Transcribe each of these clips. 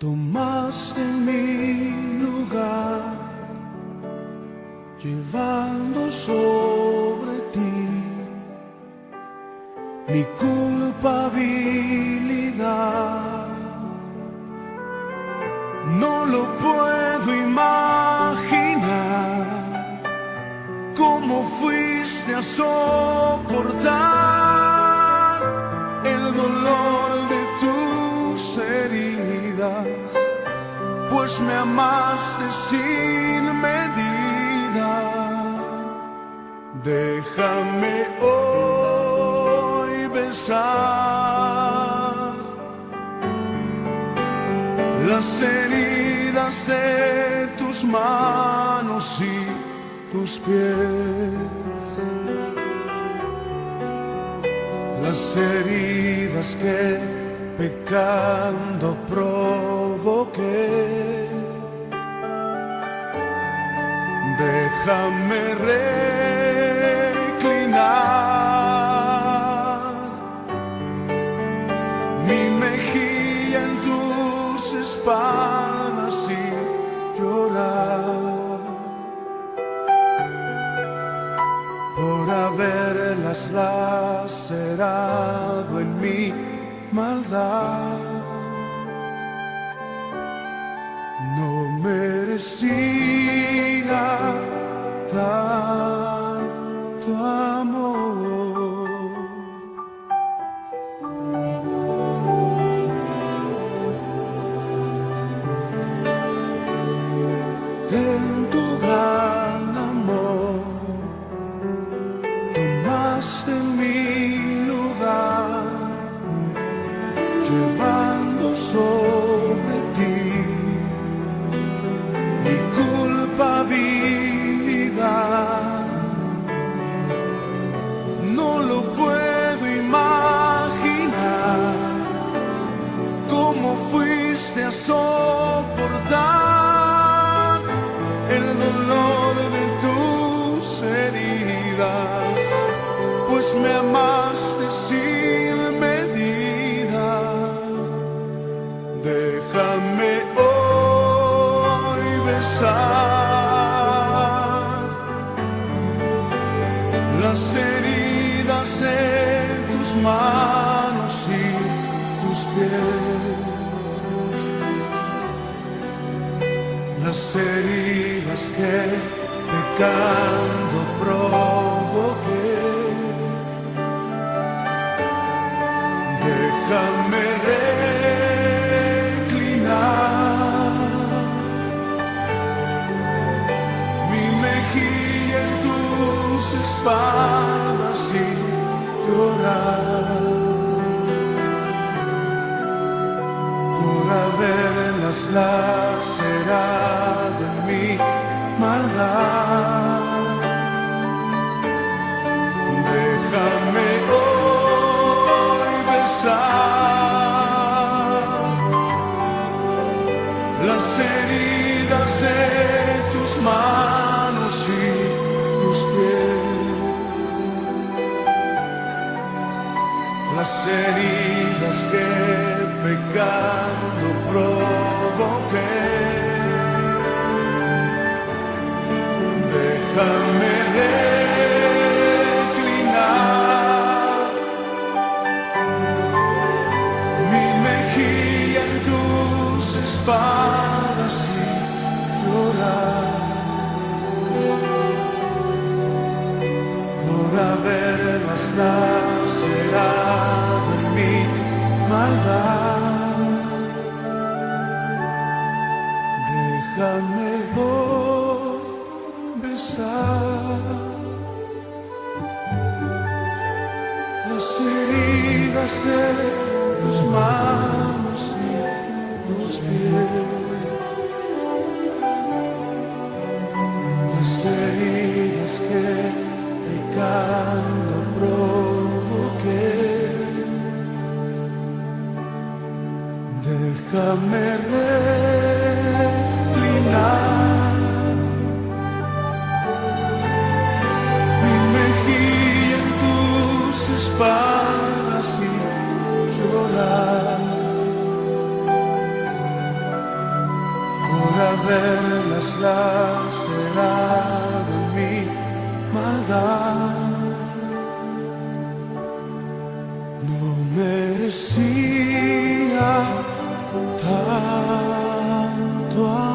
Tomaste mi lugar, llevando sobre ti mi culpabilidad. No lo puedo imaginar, cómo fuiste a soportar el dolor de tus heridas, pues me amaste sin medida. Déjame hoy besar las heridas de tus manos y tus pies, las heridas que pecando provoqué. Déjame reclinar mi mejilla en tus espaldas y llorar por haberlas lacerado en mi maldad. No merecía tanto amor. En tu gran amor tomaste mi lugar, llevando sobre ti mi culpabilidad. No lo puedo imaginar, cómo fuiste a soportar el dolor de tus heridas, pues me amaste sin medida. Déjame hoy besar las heridas de tus manos y tus pies, las heridas que pecando provoqué. Déjame reclinar mi mejilla en tus espaldas y llorar por haberlas lacerado en mi maldad. Déjame hoy besar las heridas de tus manos y tus pies, las heridas que pecando provoqué. Déjame reclinar mi mejilla en tus espaldas y llorar por haberlas lacerado en mi maldad. Déjame hoy besar las heridas de tus manos y tus pies, las heridas que pecando provoqué. Déjame reclinar mi mejilla en tus espaldas y llorar haberlas lacerado en mi maldad. No merecía tanto amor.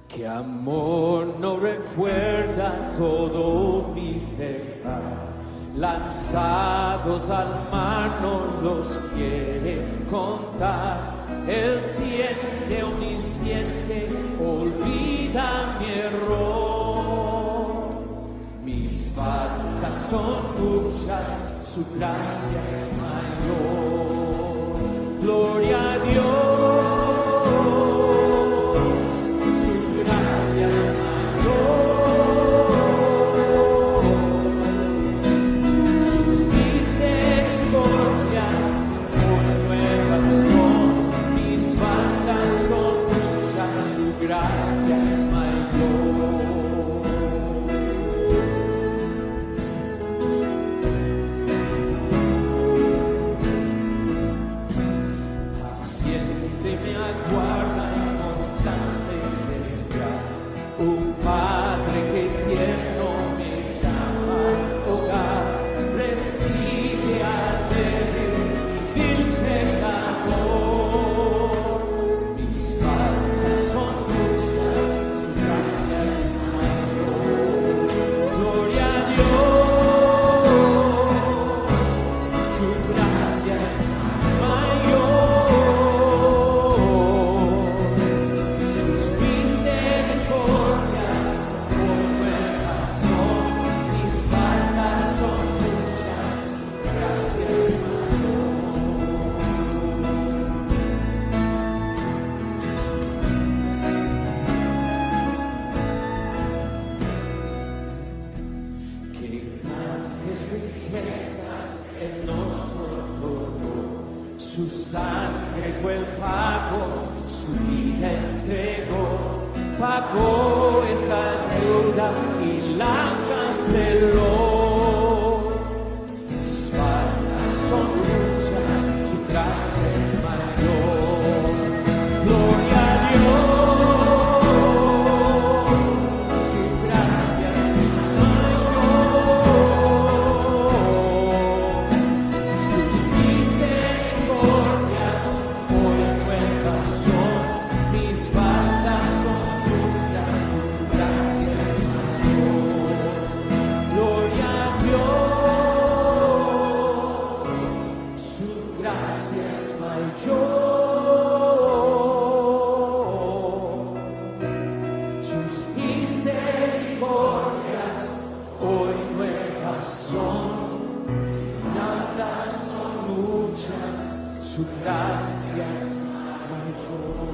Que amor no recuerda todo mi pecado, lanzados al mar no los quiere contar. Él siente, omnisciente, olvida mi error. Mis faltas son muchas, su gracia es mayor. Gloria a Dios. Su sangre fue el pago, su vida entregó, pagó esa deuda y la canceló. Mis faltas son muchas, su gracia es mayor. Gloria a Dios, su gracia es sus misericordias hoy nuevas son, tantas son muchas, su gracia es mayor.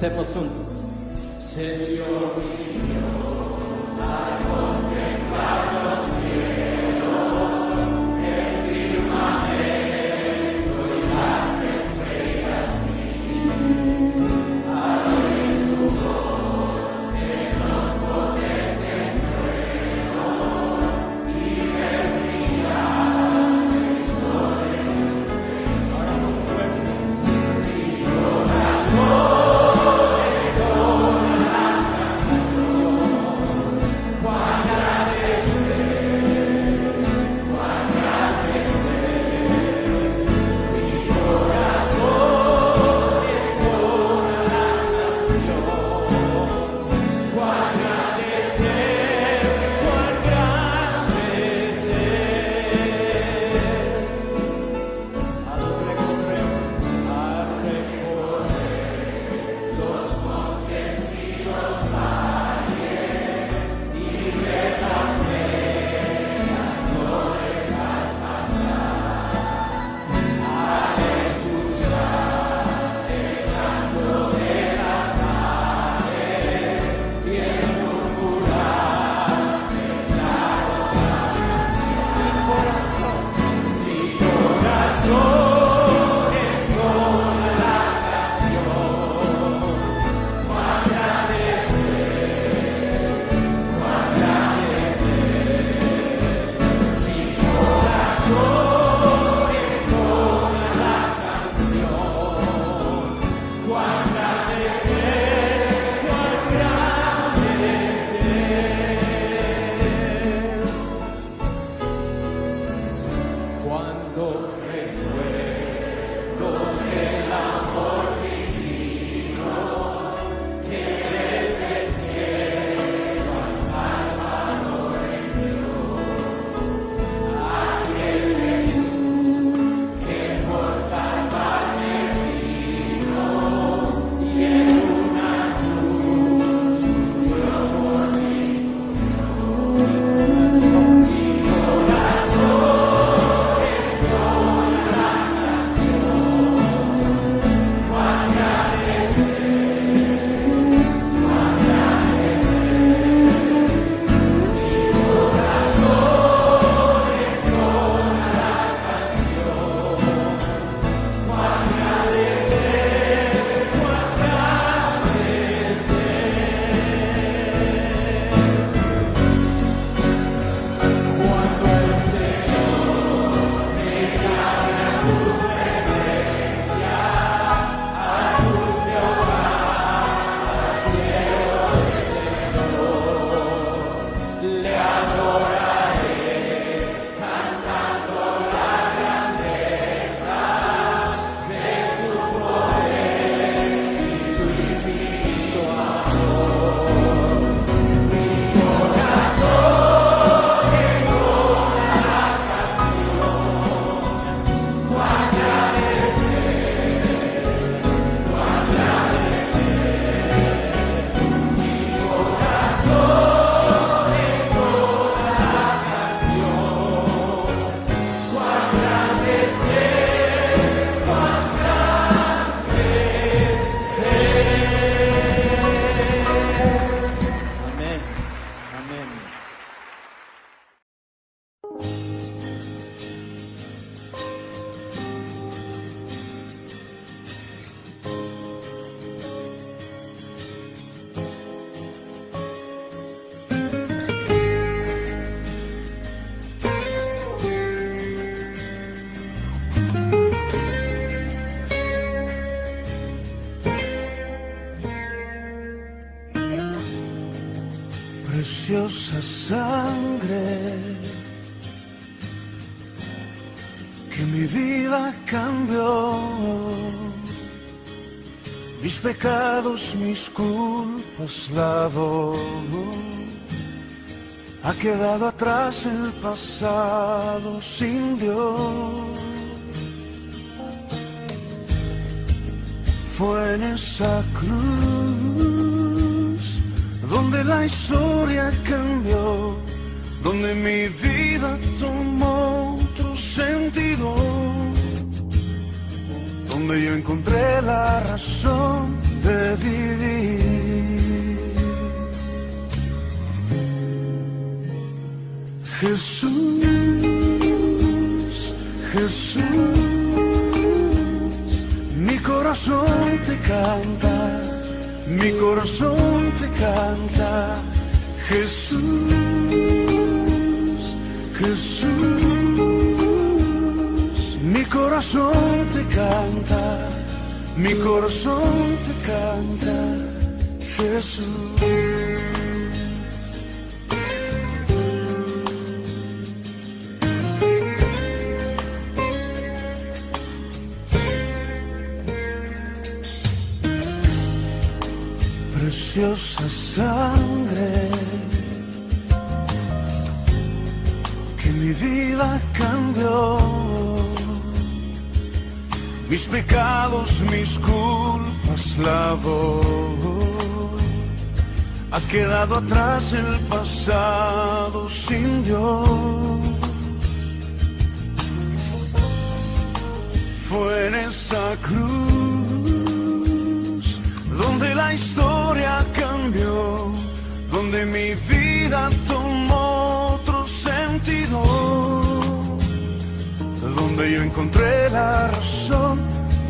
Cantemos juntos. Señor mi Dios, al contemplar los cielos, el firmamento y las estrellas al oír tu voz en los potentes truenos y ver brillar explores. Ahora con fuerza. Mi corazón preciosa sangre que mi vida cambió. Mis pecados, mis culpas lavó. Ha quedado atrás el pasado sin Dios. Fue en esa cruz donde la historia cambió, donde mi vida tomó otro sentido, donde yo encontré la razón de vivir. Jesús, Jesús, mi corazón te canta, mi corazón te canta. Jesús, Jesús, mi corazón te canta, mi corazón te canta. Jesús. Preciosa sangre que mi vida cambió, mis pecados, mis culpas lavó. Ha quedado atrás el pasado sin Dios. Fue en esa cruz donde la historia cambió, donde mi vida tomó otro sentido, donde yo encontré la razón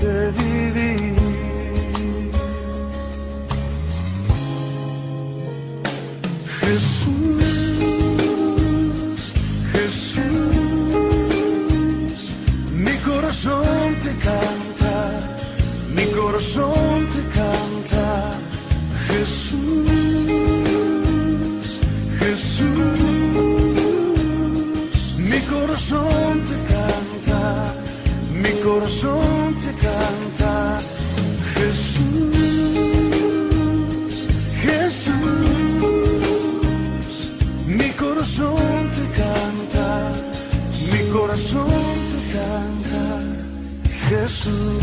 de vivir. Jesús, Jesús, mi corazón te canta, mi corazón te canta. Jesús, Jesús, mi corazón te canta, mi corazón te canta. Jesús, Jesús, mi corazón te canta, mi corazón te canta. Jesús.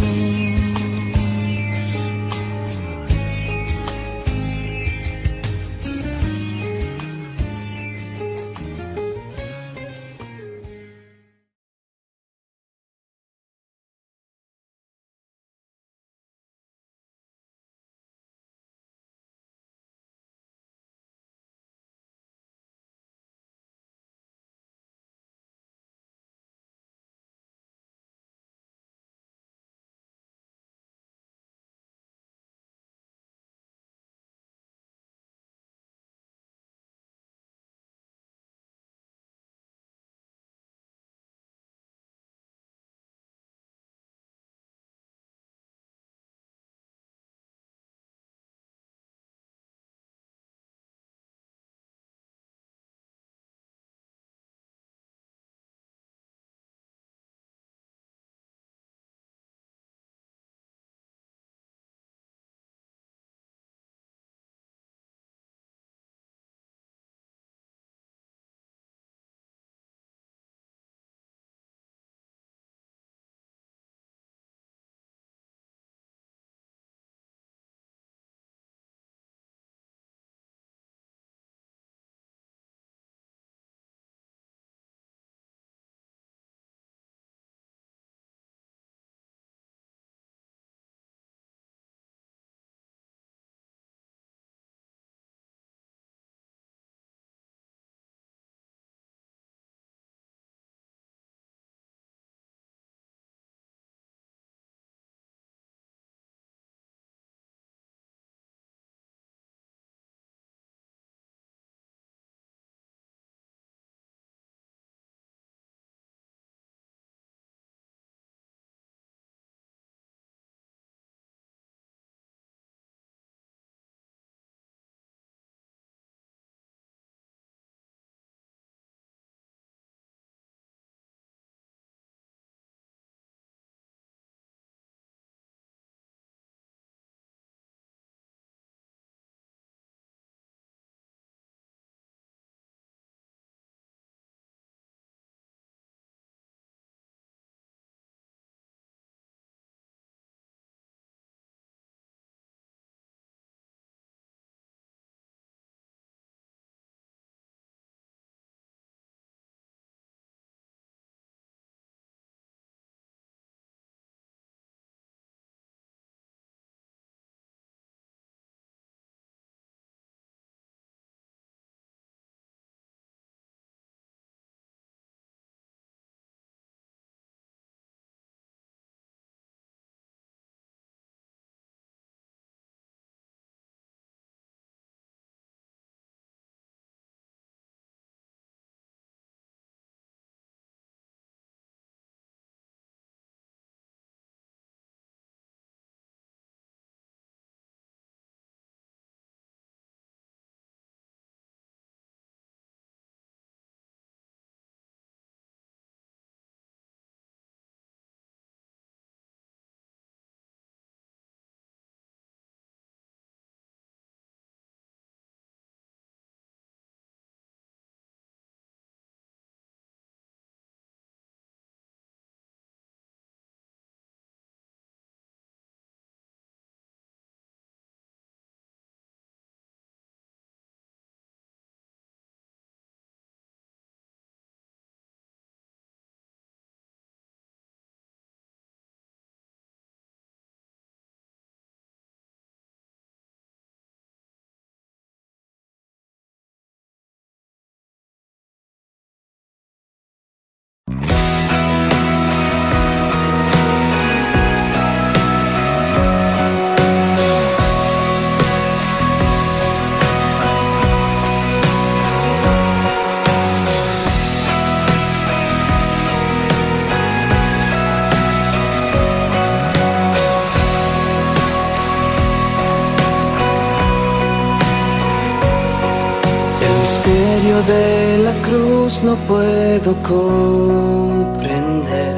de la cruz no puedo comprender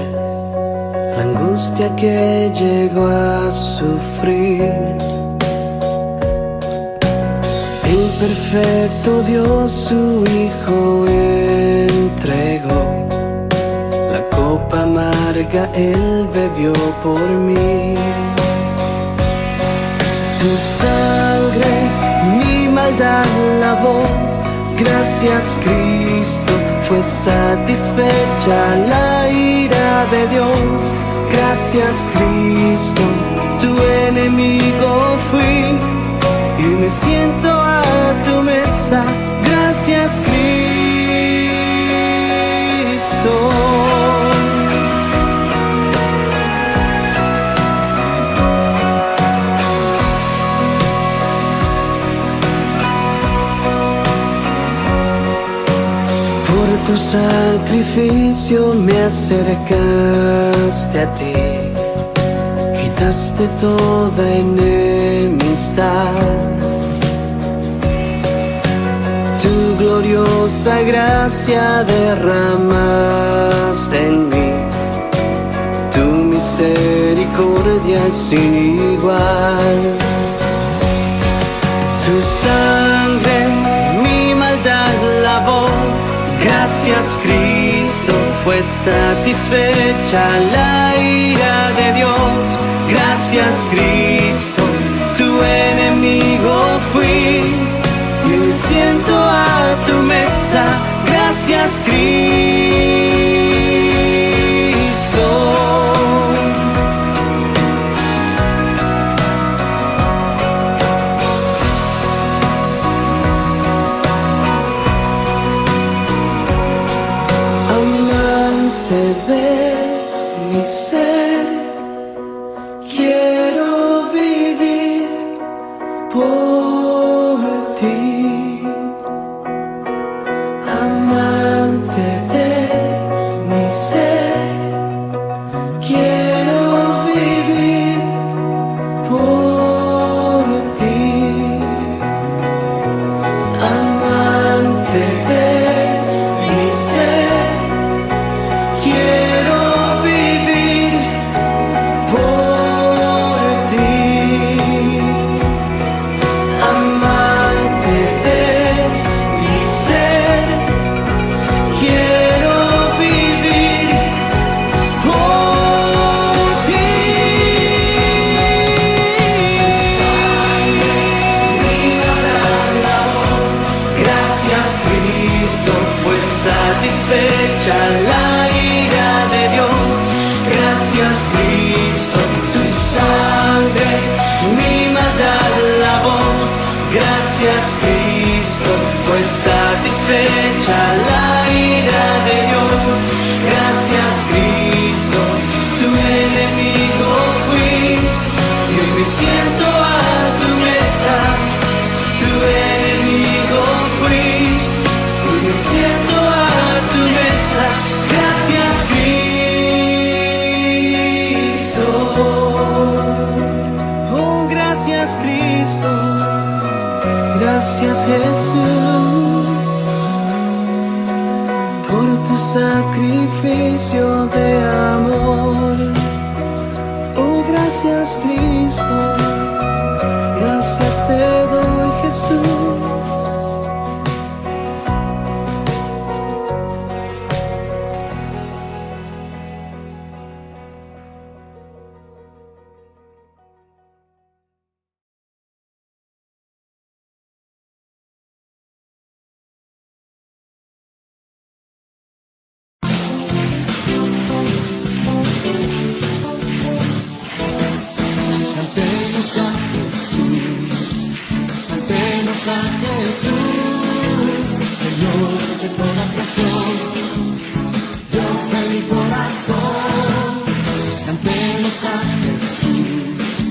la angustia que llegó a sufrir. El perfecto Dios su Hijo entregó, la copa amarga Él bebió por mí. Tu sangre mi maldad lavó, gracias Cristo fue satisfecha la ira de Dios. Gracias Cristo, tu enemigo fui y me siento a tu mesa. Gracias Cristo. Tu sacrificio me acercaste a ti, quitaste toda enemistad. Tu gloriosa gracia derramaste en mí, tu misericordia es sin igual. Tu sangre mi maldad lavó, gracias Cristo fue satisfecha la ira de Dios. Gracias Cristo, tu enemigo fui y me siento a tu mesa. Gracias Cristo. De mi ser, quiero vivir por ti, amante de mi ser, quiero vivir por ti, amante de mi ser. Quiero vivir por ti, amante de mi ser. Quiero vivir por ti. Tu sangre mi maldad lavó, gracias Cristo fue satisfecha la ira de Dios. Gracias Cristo, tu sangre mi maldad lavó. Gracias Cristo fue satisfecha la ira de Dios. Gracias Cristo, tu enemigo fui y hoy me siento a tu mesa. Tu enemigo fui y me siento a tu mesa. Gracias Cristo. Oh, gracias Cristo. Gracias Jesús por tu sacrificio de amor. Oh, gracias Cristo. Gracias te doy Jesús. Cantemos a Jesús, Señor de toda creación, Dios de mi corazón. Cantemos a Jesús,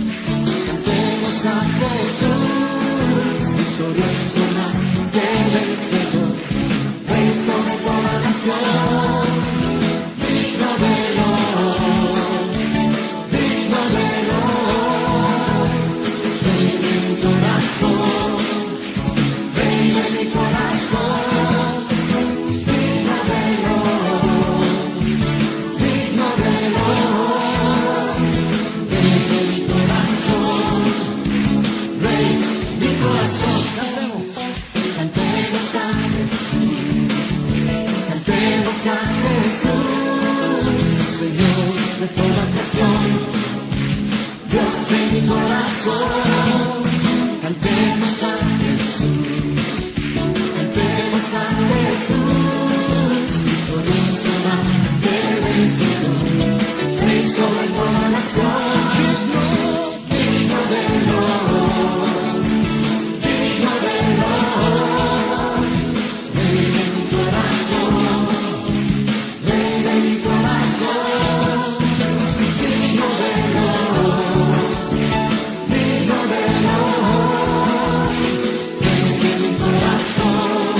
cantemos a Jesús, victorioso más que vencedor, Rey sobre toda nación, digno de honor, digno de honor, Rey de mi corazón. Rey de mi corazón, mi corazón. Cantemos a Jesús, cantemos a Jesús, con un son más de bendición, Rey sobre toda nación. Digno del honor, digno del honor, Rey de mi corazón, Rey de mi corazón. Digno del honor, digno del honor, Rey de mi corazón,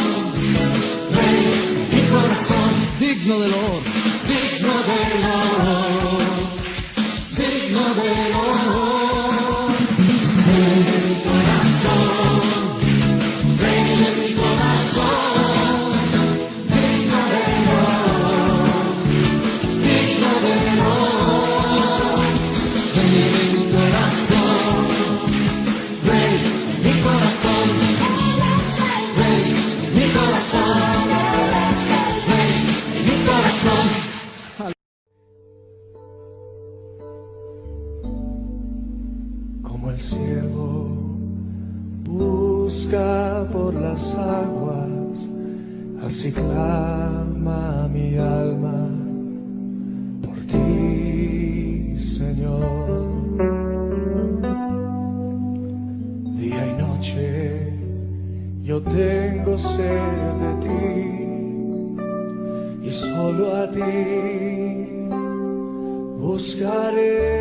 Rey de mi corazón. Digno del honor, digno del honor, digno del honor, Rey de mi corazón, Rey de mi corazón. Digno del honor, digno del honor, Rey de mi corazón, Rey de mi corazón, Rey de mi corazón, Rey de mi corazón. Como el siervo busca por las aguas, así clama mi alma por ti, Señor. Día y noche yo tengo sed de ti, y solo a ti buscaré.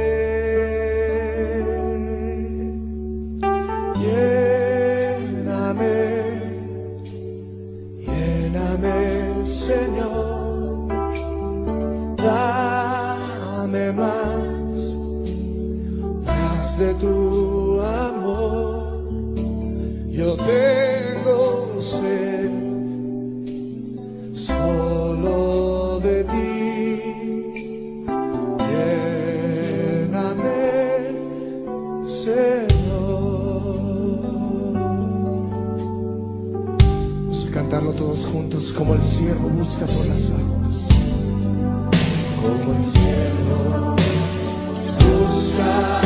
Lléname, Señor, dame más de tu amor. Yo tengo sed solo de ti. Lléname, Señor. Cantarlo todos juntos, como el siervo busca por las aguas, como el siervo busca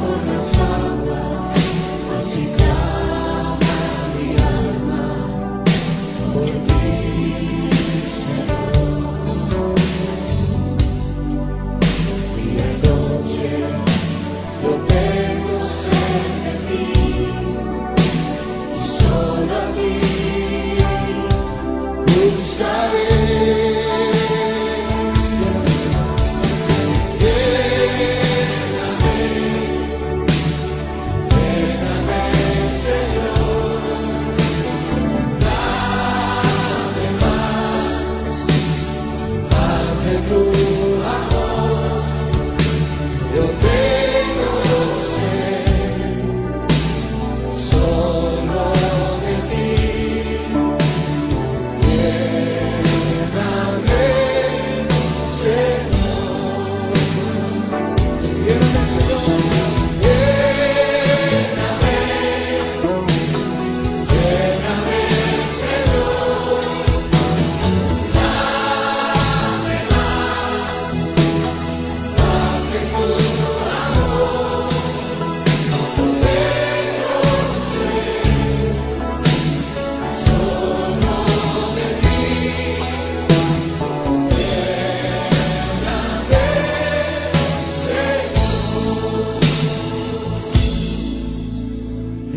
por las aguas, así clama mi alma por ti, Señor. Día y noche yo tengo sed de ti, y solo a ti buscaré. Lléname, Señor, dame más de tu amor. Yo tengo sed solo de ti.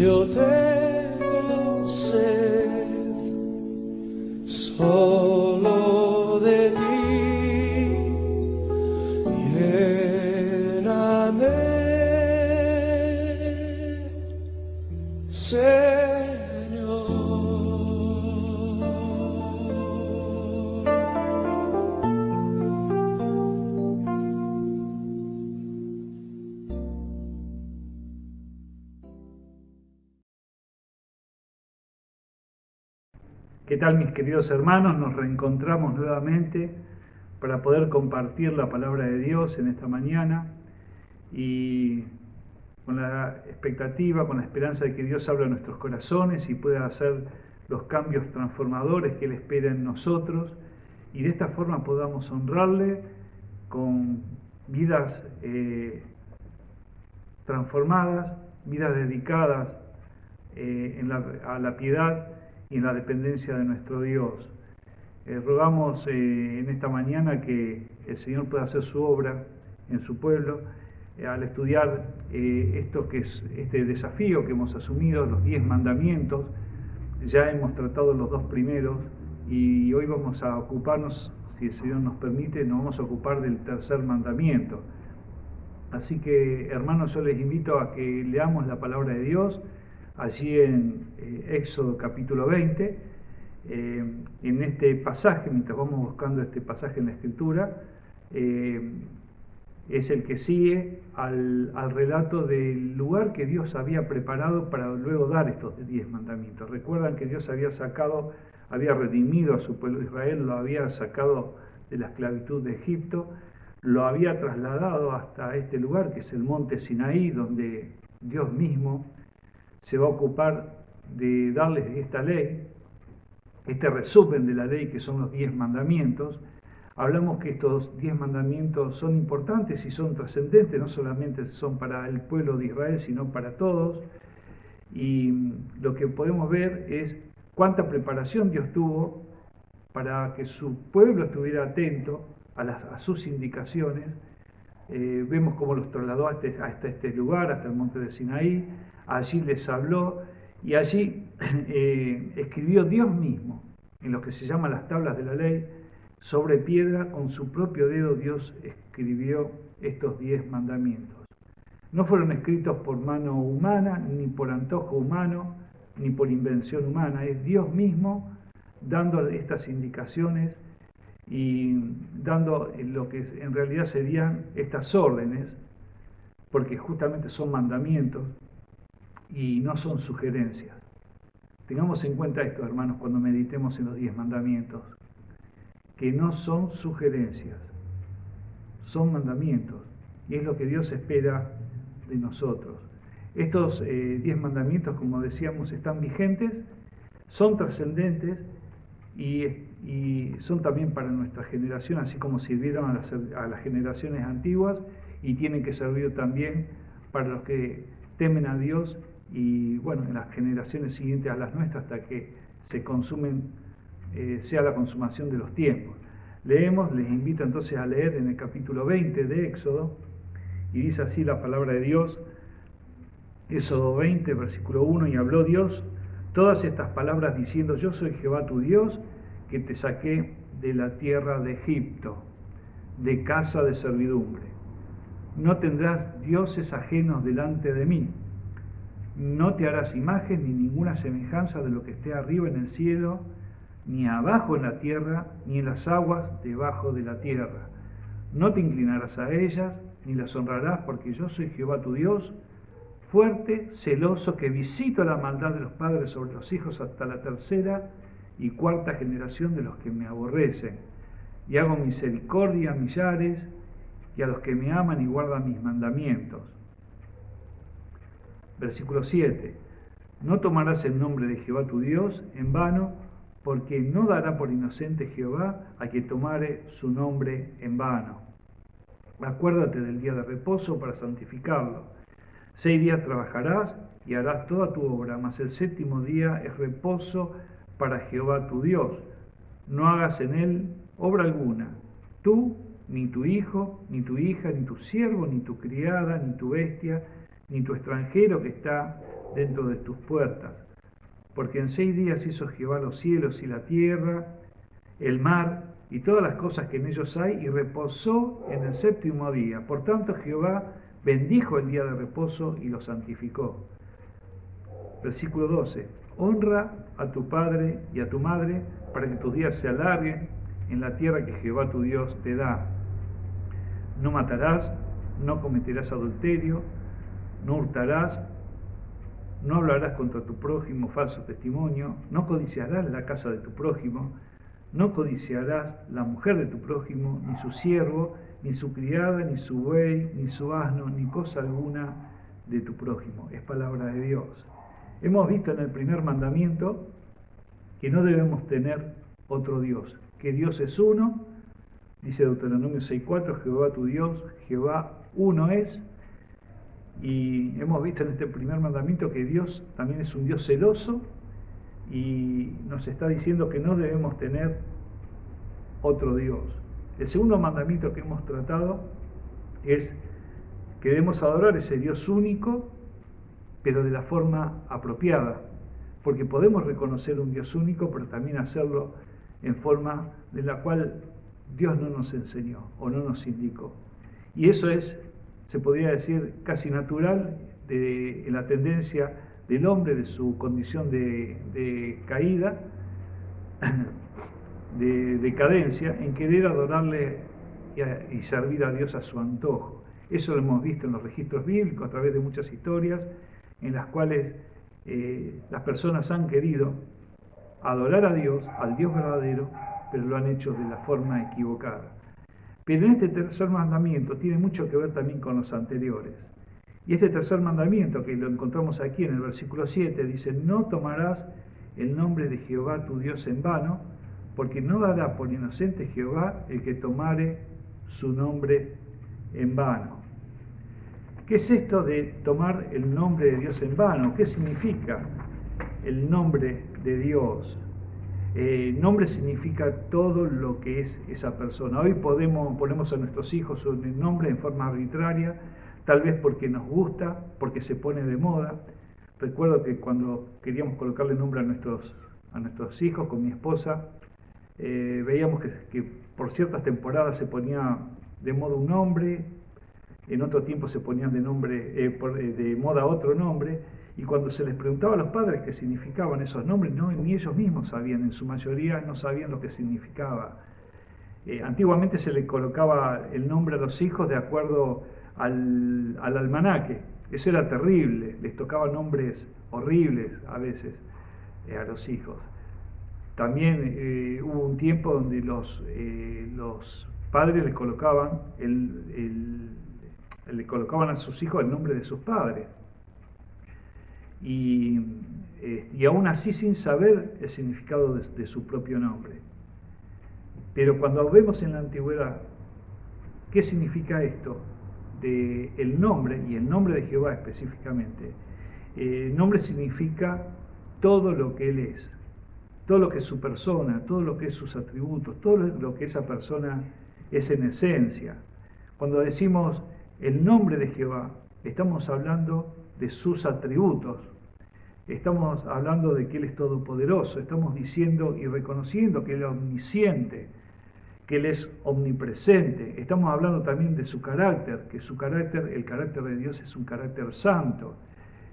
Yo tengo sed solo de ti. Lléname, ¿Qué tal, mis queridos hermanos? Nos reencontramos nuevamente para poder compartir la palabra de Dios en esta mañana y con la expectativa, con la esperanza de que Dios abra nuestros corazones y pueda hacer los cambios transformadores que Él espera en nosotros, y de esta forma podamos honrarle con vidas transformadas, vidas dedicadas a la piedad y en la dependencia de nuestro Dios. Rogamos en esta mañana que el Señor pueda hacer su obra en su pueblo, al estudiar este desafío que hemos asumido, los 10 mandamientos. Ya hemos tratado los 2 primeros y hoy vamos a ocuparnos, si el Señor nos permite, nos vamos a ocupar del tercer mandamiento. Así que, hermanos, yo les invito a que leamos la palabra de Dios allí en Éxodo capítulo 20. En este pasaje, mientras vamos buscando este pasaje en la Escritura, es el que sigue al relato del lugar que Dios había preparado para luego dar estos 10 mandamientos. Recuerdan que Dios había redimido a su pueblo de Israel, lo había sacado de la esclavitud de Egipto, lo había trasladado hasta este lugar que es el monte Sinaí, donde Dios mismo se va a ocupar de darles esta ley, este resumen de la ley que son los 10 mandamientos. Hablamos que estos 10 mandamientos son importantes y son trascendentes, no solamente son para el pueblo de Israel, sino para todos. Y lo que podemos ver es cuánta preparación Dios tuvo para que su pueblo estuviera atento a sus indicaciones. Vemos cómo los trasladó hasta este lugar, hasta el monte de Sinaí. Allí les habló y allí escribió Dios mismo en lo que se llama las tablas de la ley. Sobre piedra, con su propio dedo, Dios escribió estos 10 mandamientos. No fueron escritos por mano humana, ni por antojo humano, ni por invención humana. Es Dios mismo dando estas indicaciones y dando lo que en realidad serían estas órdenes, porque justamente son mandamientos y no son sugerencias. Tengamos en cuenta esto, hermanos, cuando meditemos en los 10 mandamientos, que no son sugerencias, son mandamientos, y es lo que Dios espera de nosotros. Estos 10 mandamientos, como decíamos, están vigentes, son trascendentes y son también para nuestra generación, así como sirvieron a las generaciones antiguas, y tienen que servir también para los que temen a Dios y, bueno, en las generaciones siguientes a las nuestras, hasta que se consumen, sea la consumación de los tiempos. Les invito entonces a leer en el capítulo 20 de Éxodo, y dice así la palabra de Dios, Éxodo 20, versículo 1, y habló Dios todas estas palabras diciendo: yo soy Jehová tu Dios, que te saqué de la tierra de Egipto, de casa de servidumbre. No tendrás dioses ajenos delante de mí. No te harás imagen ni ninguna semejanza de lo que esté arriba en el cielo, ni abajo en la tierra, ni en las aguas debajo de la tierra. No te inclinarás a ellas, ni las honrarás, porque yo soy Jehová tu Dios, fuerte, celoso, que visito la maldad de los padres sobre los hijos hasta la 3ª y 4ª generación de los que me aborrecen, y hago misericordia a millares, y a los que me aman y guardan mis mandamientos. Versículo 7. No tomarás el nombre de Jehová tu Dios en vano, porque no dará por inocente Jehová a quien tomare su nombre en vano. Acuérdate del día de reposo para santificarlo. 6 días trabajarás y harás toda tu obra, mas el 7º día es reposo para Jehová tu Dios. No hagas en él obra alguna, tú, ni tu hijo, ni tu hija, ni tu siervo, ni tu criada, ni tu bestia, ni tu extranjero que está dentro de tus puertas. Porque en 6 días hizo Jehová los cielos y la tierra, el mar y todas las cosas que en ellos hay, y reposó en el 7º día. Por tanto, Jehová bendijo el día de reposo y lo santificó. Versículo 12. Honra a tu padre y a tu madre, para que tus días se alarguen en la tierra que Jehová tu Dios te da. No matarás, no cometerás adulterio, no hurtarás, no hablarás contra tu prójimo falso testimonio, no codiciarás la casa de tu prójimo, no codiciarás la mujer de tu prójimo, ni su siervo, ni su criada, ni su buey, ni su asno, ni cosa alguna de tu prójimo. Es palabra de Dios. Hemos visto en el primer mandamiento que no debemos tener otro Dios, que Dios es uno. Dice Deuteronomio 6:4, Jehová tu Dios, Jehová uno es, Y hemos visto en este primer mandamiento que Dios también es un Dios celoso y nos está diciendo que no debemos tener otro Dios. El segundo mandamiento que hemos tratado es que debemos adorar ese Dios único, pero de la forma apropiada, porque podemos reconocer un Dios único, pero también hacerlo en forma de la cual Dios no nos enseñó o no nos indicó. Y eso es, se podría decir, casi natural de la tendencia del hombre, de su condición de caída, de decadencia, en querer adorarle y servir a Dios a su antojo. Eso lo hemos visto en los registros bíblicos a través de muchas historias en las cuales las personas han querido adorar a Dios, al Dios verdadero, pero lo han hecho de la forma equivocada. Pero en este tercer mandamiento tiene mucho que ver también con los anteriores. Y este tercer mandamiento, que lo encontramos aquí en el versículo 7, dice: no tomarás el nombre de Jehová tu Dios en vano, porque no dará por inocente Jehová el que tomare su nombre en vano. ¿Qué es esto de tomar el nombre de Dios en vano? ¿Qué significa el nombre de Dios? Nombre significa todo lo que es esa persona. Hoy ponemos a nuestros hijos un nombre en forma arbitraria, tal vez porque nos gusta, porque se pone de moda. Recuerdo que cuando queríamos colocarle nombre a nuestros hijos con mi esposa, veíamos que por ciertas temporadas se ponía de moda un nombre, en otro tiempo se ponían de moda otro nombre, y cuando se les preguntaba a los padres qué significaban esos nombres, ni ellos mismos sabían, en su mayoría no sabían lo que significaba. Antiguamente se le colocaba el nombre a los hijos de acuerdo al almanaque. Eso era terrible, les tocaban nombres horribles a veces a los hijos. También hubo un tiempo donde los padres le colocaban a sus hijos el nombre de sus padres. Y aún así sin saber el significado de su propio nombre. Pero cuando vemos en la antigüedad qué significa esto de el nombre, y el nombre de Jehová específicamente, el nombre significa todo lo que Él es, todo lo que es su persona, todo lo que es sus atributos, todo lo que esa persona es en esencia. Cuando decimos el nombre de Jehová, estamos hablando de sus atributos, estamos hablando de que Él es todopoderoso, estamos diciendo y reconociendo que Él es omnisciente, que Él es omnipresente. Estamos hablando también de su carácter, que el carácter de Dios es un carácter santo,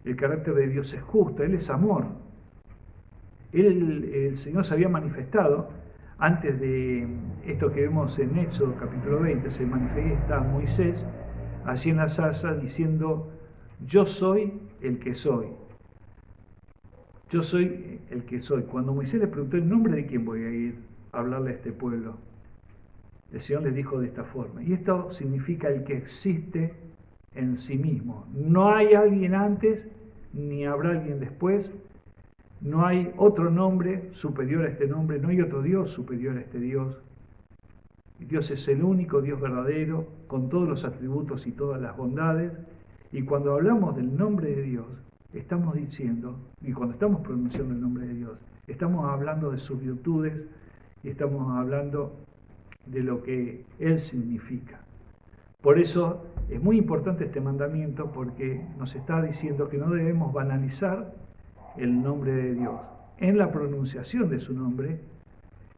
el carácter de Dios es justo, Él es amor. El Señor se había manifestado, antes de esto que vemos en Éxodo capítulo 20, se manifiesta a Moisés allí en la zarza diciendo: yo soy el que soy. Yo soy el que soy. Cuando Moisés le preguntó: ¿en nombre de quién voy a ir a hablarle a este pueblo?, el Señor le dijo de esta forma. Y esto significa el que existe en sí mismo. No hay alguien antes, ni habrá alguien después. No hay otro nombre superior a este nombre. No hay otro Dios superior a este Dios. Dios es el único Dios verdadero, con todos los atributos y todas las bondades. Y cuando hablamos del nombre de Dios, estamos diciendo, y cuando estamos pronunciando el nombre de Dios, estamos hablando de sus virtudes y estamos hablando de lo que Él significa. Por eso es muy importante este mandamiento, porque nos está diciendo que no debemos banalizar el nombre de Dios en la pronunciación de su nombre,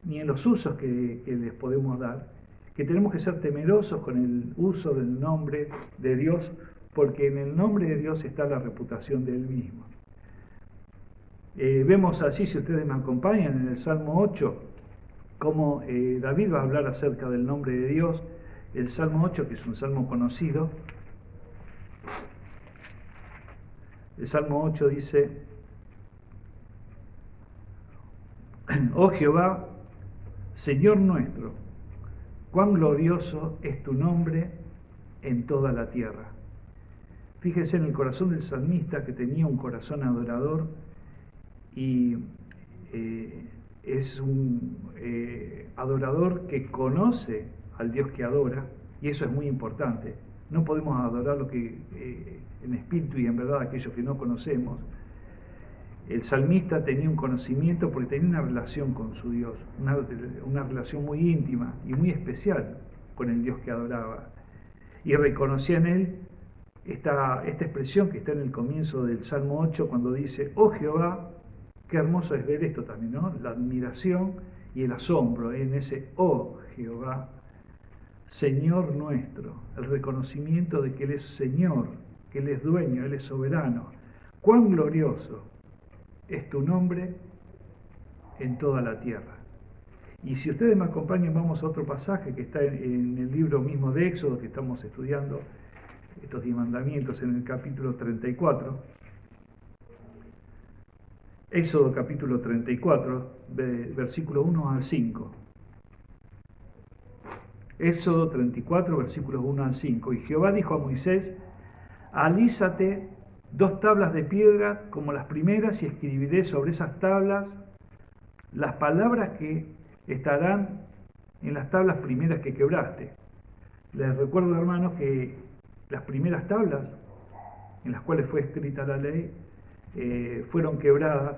ni en los usos que les podemos dar, que tenemos que ser temerosos con el uso del nombre de Dios, porque en el nombre de Dios está la reputación de Él mismo. Vemos así, si ustedes me acompañan, en el Salmo 8, cómo David va a hablar acerca del nombre de Dios. El Salmo 8, que es un salmo conocido, el Salmo 8 dice: oh Jehová, Señor nuestro, cuán glorioso es tu nombre en toda la tierra. Fíjese en el corazón del salmista, que tenía un corazón adorador, y es un adorador que conoce al Dios que adora, y eso es muy importante. No podemos adorar lo que en espíritu y en verdad aquellos que no conocemos. El salmista tenía un conocimiento porque tenía una relación con su Dios, una relación muy íntima y muy especial con el Dios que adoraba. Y reconocía en él esta expresión que está en el comienzo del Salmo 8 cuando dice, oh Jehová, qué hermoso es ver esto también, ¿no? La admiración y el asombro en ese, oh Jehová, Señor nuestro, el reconocimiento de que Él es Señor, que Él es dueño, Él es soberano. Cuán glorioso es tu nombre en toda la tierra. Y si ustedes me acompañan, vamos a otro pasaje que está en el libro mismo de Éxodo, que estamos estudiando, estos 10 mandamientos, en el capítulo 34. Éxodo capítulo 34, versículo 1 al 5. Éxodo 34, versículos 1 al 5. Y Jehová dijo a Moisés, alízate 2 tablas de piedra como las primeras y escribiré sobre esas tablas las palabras que estarán en las tablas primeras que quebraste. Les recuerdo, hermanos, que las primeras tablas en las cuales fue escrita la ley fueron quebradas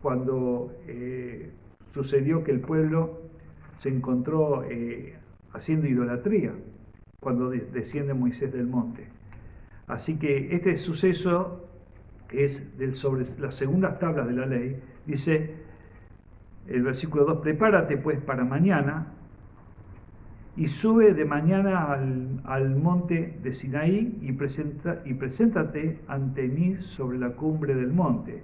cuando sucedió que el pueblo se encontró haciendo idolatría, cuando desciende Moisés del monte. Así que este suceso es sobre las segundas tablas de la ley. Dice el versículo 2, prepárate pues para mañana y sube de mañana al monte de Sinaí y preséntate ante mí sobre la cumbre del monte.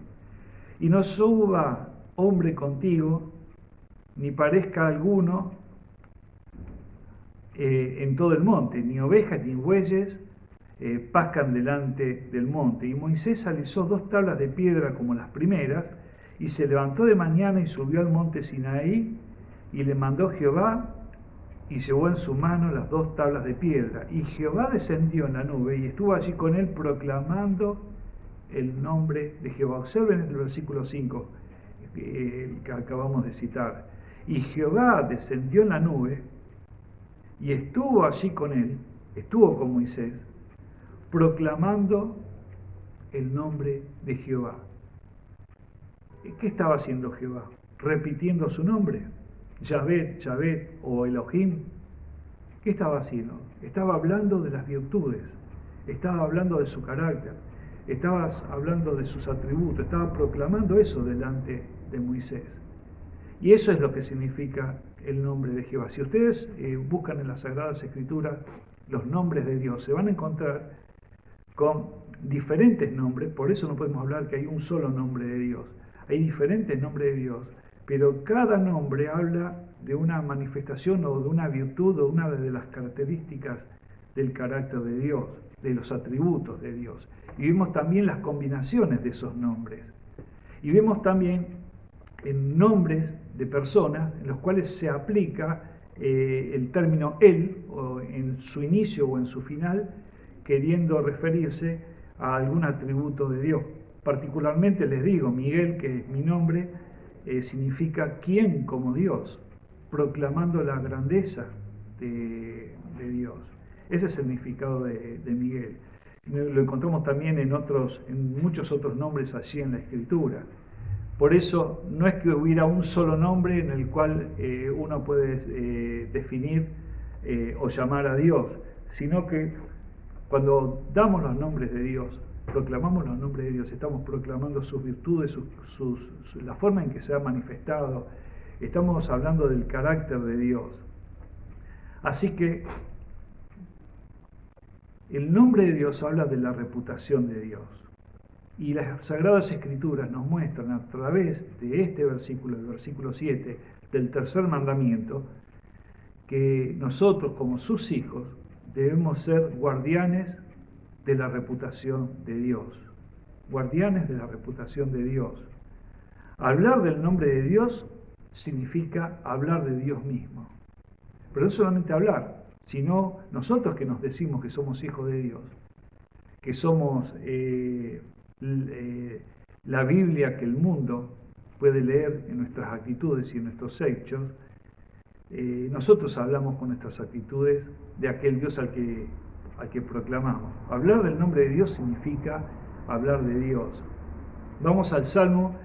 Y no suba hombre contigo, ni parezca alguno en todo el monte, ni ovejas ni bueyes pascan delante del monte. Y Moisés alisó 2 tablas de piedra como las primeras, y se levantó de mañana y subió al monte Sinaí, y le mandó Jehová, y llevó en su mano las 2 tablas de piedra. Y Jehová descendió en la nube, y estuvo allí con él proclamando el nombre de Jehová. Observen el versículo 5 que acabamos de citar. Y Jehová descendió en la nube, y estuvo allí con él, estuvo con Moisés, proclamando el nombre de Jehová. ¿Qué estaba haciendo Jehová? Repitiendo su nombre, Yahvé, Yahvé o Elohim. ¿Qué estaba haciendo? Estaba hablando de las virtudes, estaba hablando de su carácter, estaba hablando de sus atributos, estaba proclamando eso delante de Moisés. Y eso es lo que significa el nombre de Jehová. Si ustedes buscan en las Sagradas Escrituras los nombres de Dios, se van a encontrar con diferentes nombres. Por eso no podemos hablar que hay un solo nombre de Dios. Hay diferentes nombres de Dios, pero cada nombre habla de una manifestación o de una virtud o una de las características del carácter de Dios, de los atributos de Dios. Y vemos también las combinaciones de esos nombres. Y vemos también en nombres de personas en los cuales se aplica el término él, o en su inicio o en su final, queriendo referirse a algún atributo de Dios. Particularmente les digo, Miguel, que es mi nombre, significa quién como Dios, proclamando la grandeza de Dios. Ese es el significado de Miguel. Lo encontramos también en muchos otros nombres allí en la Escritura. Por eso no es que hubiera un solo nombre en el cual uno puede definir o llamar a Dios, sino que cuando damos los nombres de Dios, proclamamos los nombres de Dios, estamos proclamando sus virtudes, la forma en que se ha manifestado, estamos hablando del carácter de Dios. Así que el nombre de Dios habla de la reputación de Dios. Y las Sagradas Escrituras nos muestran a través de este versículo, el versículo 7 del tercer mandamiento, que nosotros como sus hijos debemos ser guardianes de la reputación de Dios. Guardianes de la reputación de Dios. Hablar del nombre de Dios significa hablar de Dios mismo. Pero no solamente hablar, sino nosotros que nos decimos que somos hijos de Dios, que somos la Biblia que el mundo puede leer en nuestras actitudes y en nuestros hechos. Nosotros hablamos con nuestras actitudes de aquel Dios al que al que proclamamos. Hablar del nombre de Dios significa hablar de Dios. Vamos al Salmo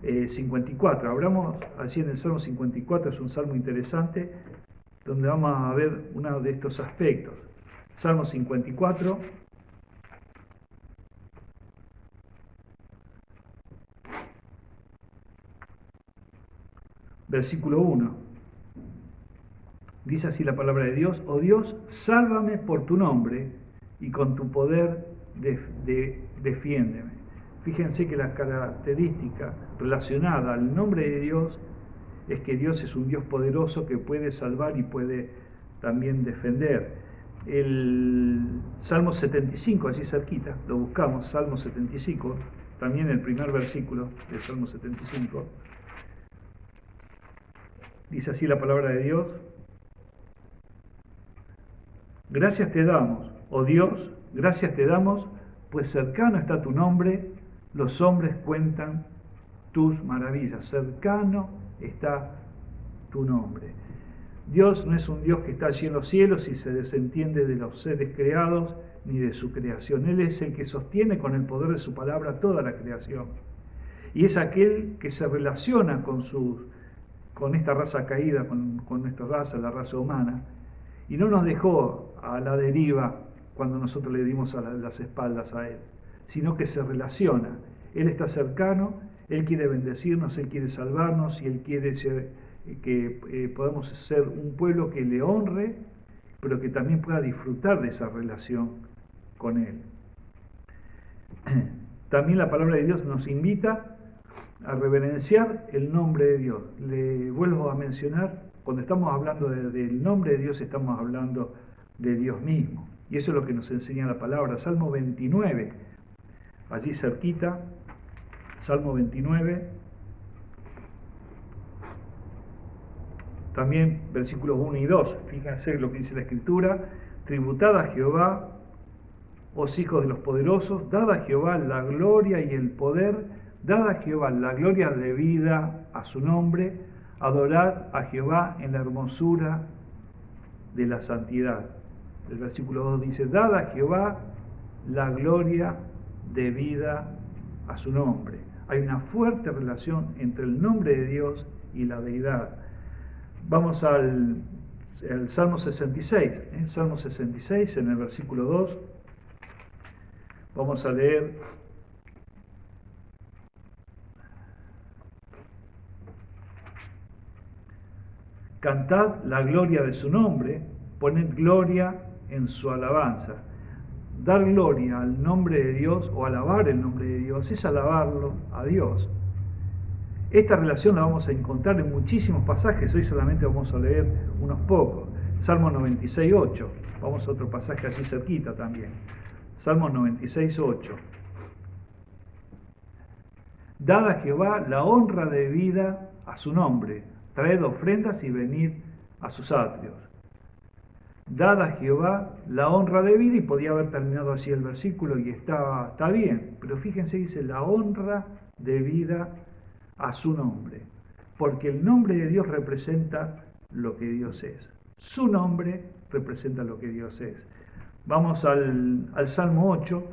54. Hablamos allí en el Salmo 54, es un salmo interesante, donde vamos a ver uno de estos aspectos. Salmo 54. Versículo 1. Dice así la palabra de Dios: oh Dios, sálvame por tu nombre y con tu poder defiéndeme. Fíjense que la característica relacionada al nombre de Dios es que Dios es un Dios poderoso que puede salvar y puede también defender. El Salmo 75, allí cerquita, lo buscamos, Salmo 75, también el primer versículo del Salmo 75. Dice así la palabra de Dios: gracias te damos, oh Dios, gracias te damos, pues cercano está tu nombre, los hombres cuentan tus maravillas. Cercano está tu nombre. Dios no es un Dios que está allí en los cielos y se desentiende de los seres creados ni de su creación. Él es el que sostiene con el poder de su palabra toda la creación. Y es aquel que se relaciona con esta raza caída, con nuestra raza, la raza humana, y no nos dejó a la deriva cuando nosotros le dimos las espaldas a Él, sino que se relaciona. Él está cercano, Él quiere bendecirnos, Él quiere salvarnos y Él quiere que podamos ser un pueblo que le honre, pero que también pueda disfrutar de esa relación con Él. También la palabra de Dios nos invita a reverenciar el nombre de Dios. Le vuelvo a mencionar, cuando estamos hablando del nombre de Dios, estamos hablando de Dios mismo. Y eso es lo que nos enseña la palabra. Salmo 29, allí cerquita, Salmo 29, también versículos 1 y 2. Fíjense lo que dice la Escritura: tributad a Jehová, os hijos de los poderosos, dad a Jehová la gloria y el poder, dad a Jehová la gloria debida a su nombre, adorad a Jehová en la hermosura de la santidad. El versículo 2 dice: dad a Jehová la gloria debida a su nombre. Hay una fuerte relación entre el nombre de Dios y la deidad. Vamos al Salmo 66. Salmo 66, en el versículo 2, vamos a leer: cantad la gloria de su nombre, poned gloria en su alabanza. Dar gloria al nombre de Dios o alabar el nombre de Dios es alabarlo a Dios. Esta relación la vamos a encontrar en muchísimos pasajes, hoy solamente vamos a leer unos pocos. Salmo 96, 8, vamos a otro pasaje así cerquita también. Salmo 96, 8. Dad a Jehová la honra debida a su nombre, traed ofrendas y venid a sus atrios. Dad a Jehová la honra debida, y podía haber terminado así el versículo y está bien, pero fíjense, dice la honra debida a su nombre, porque el nombre de Dios representa lo que Dios es. Su nombre representa lo que Dios es. Vamos al Salmo 8,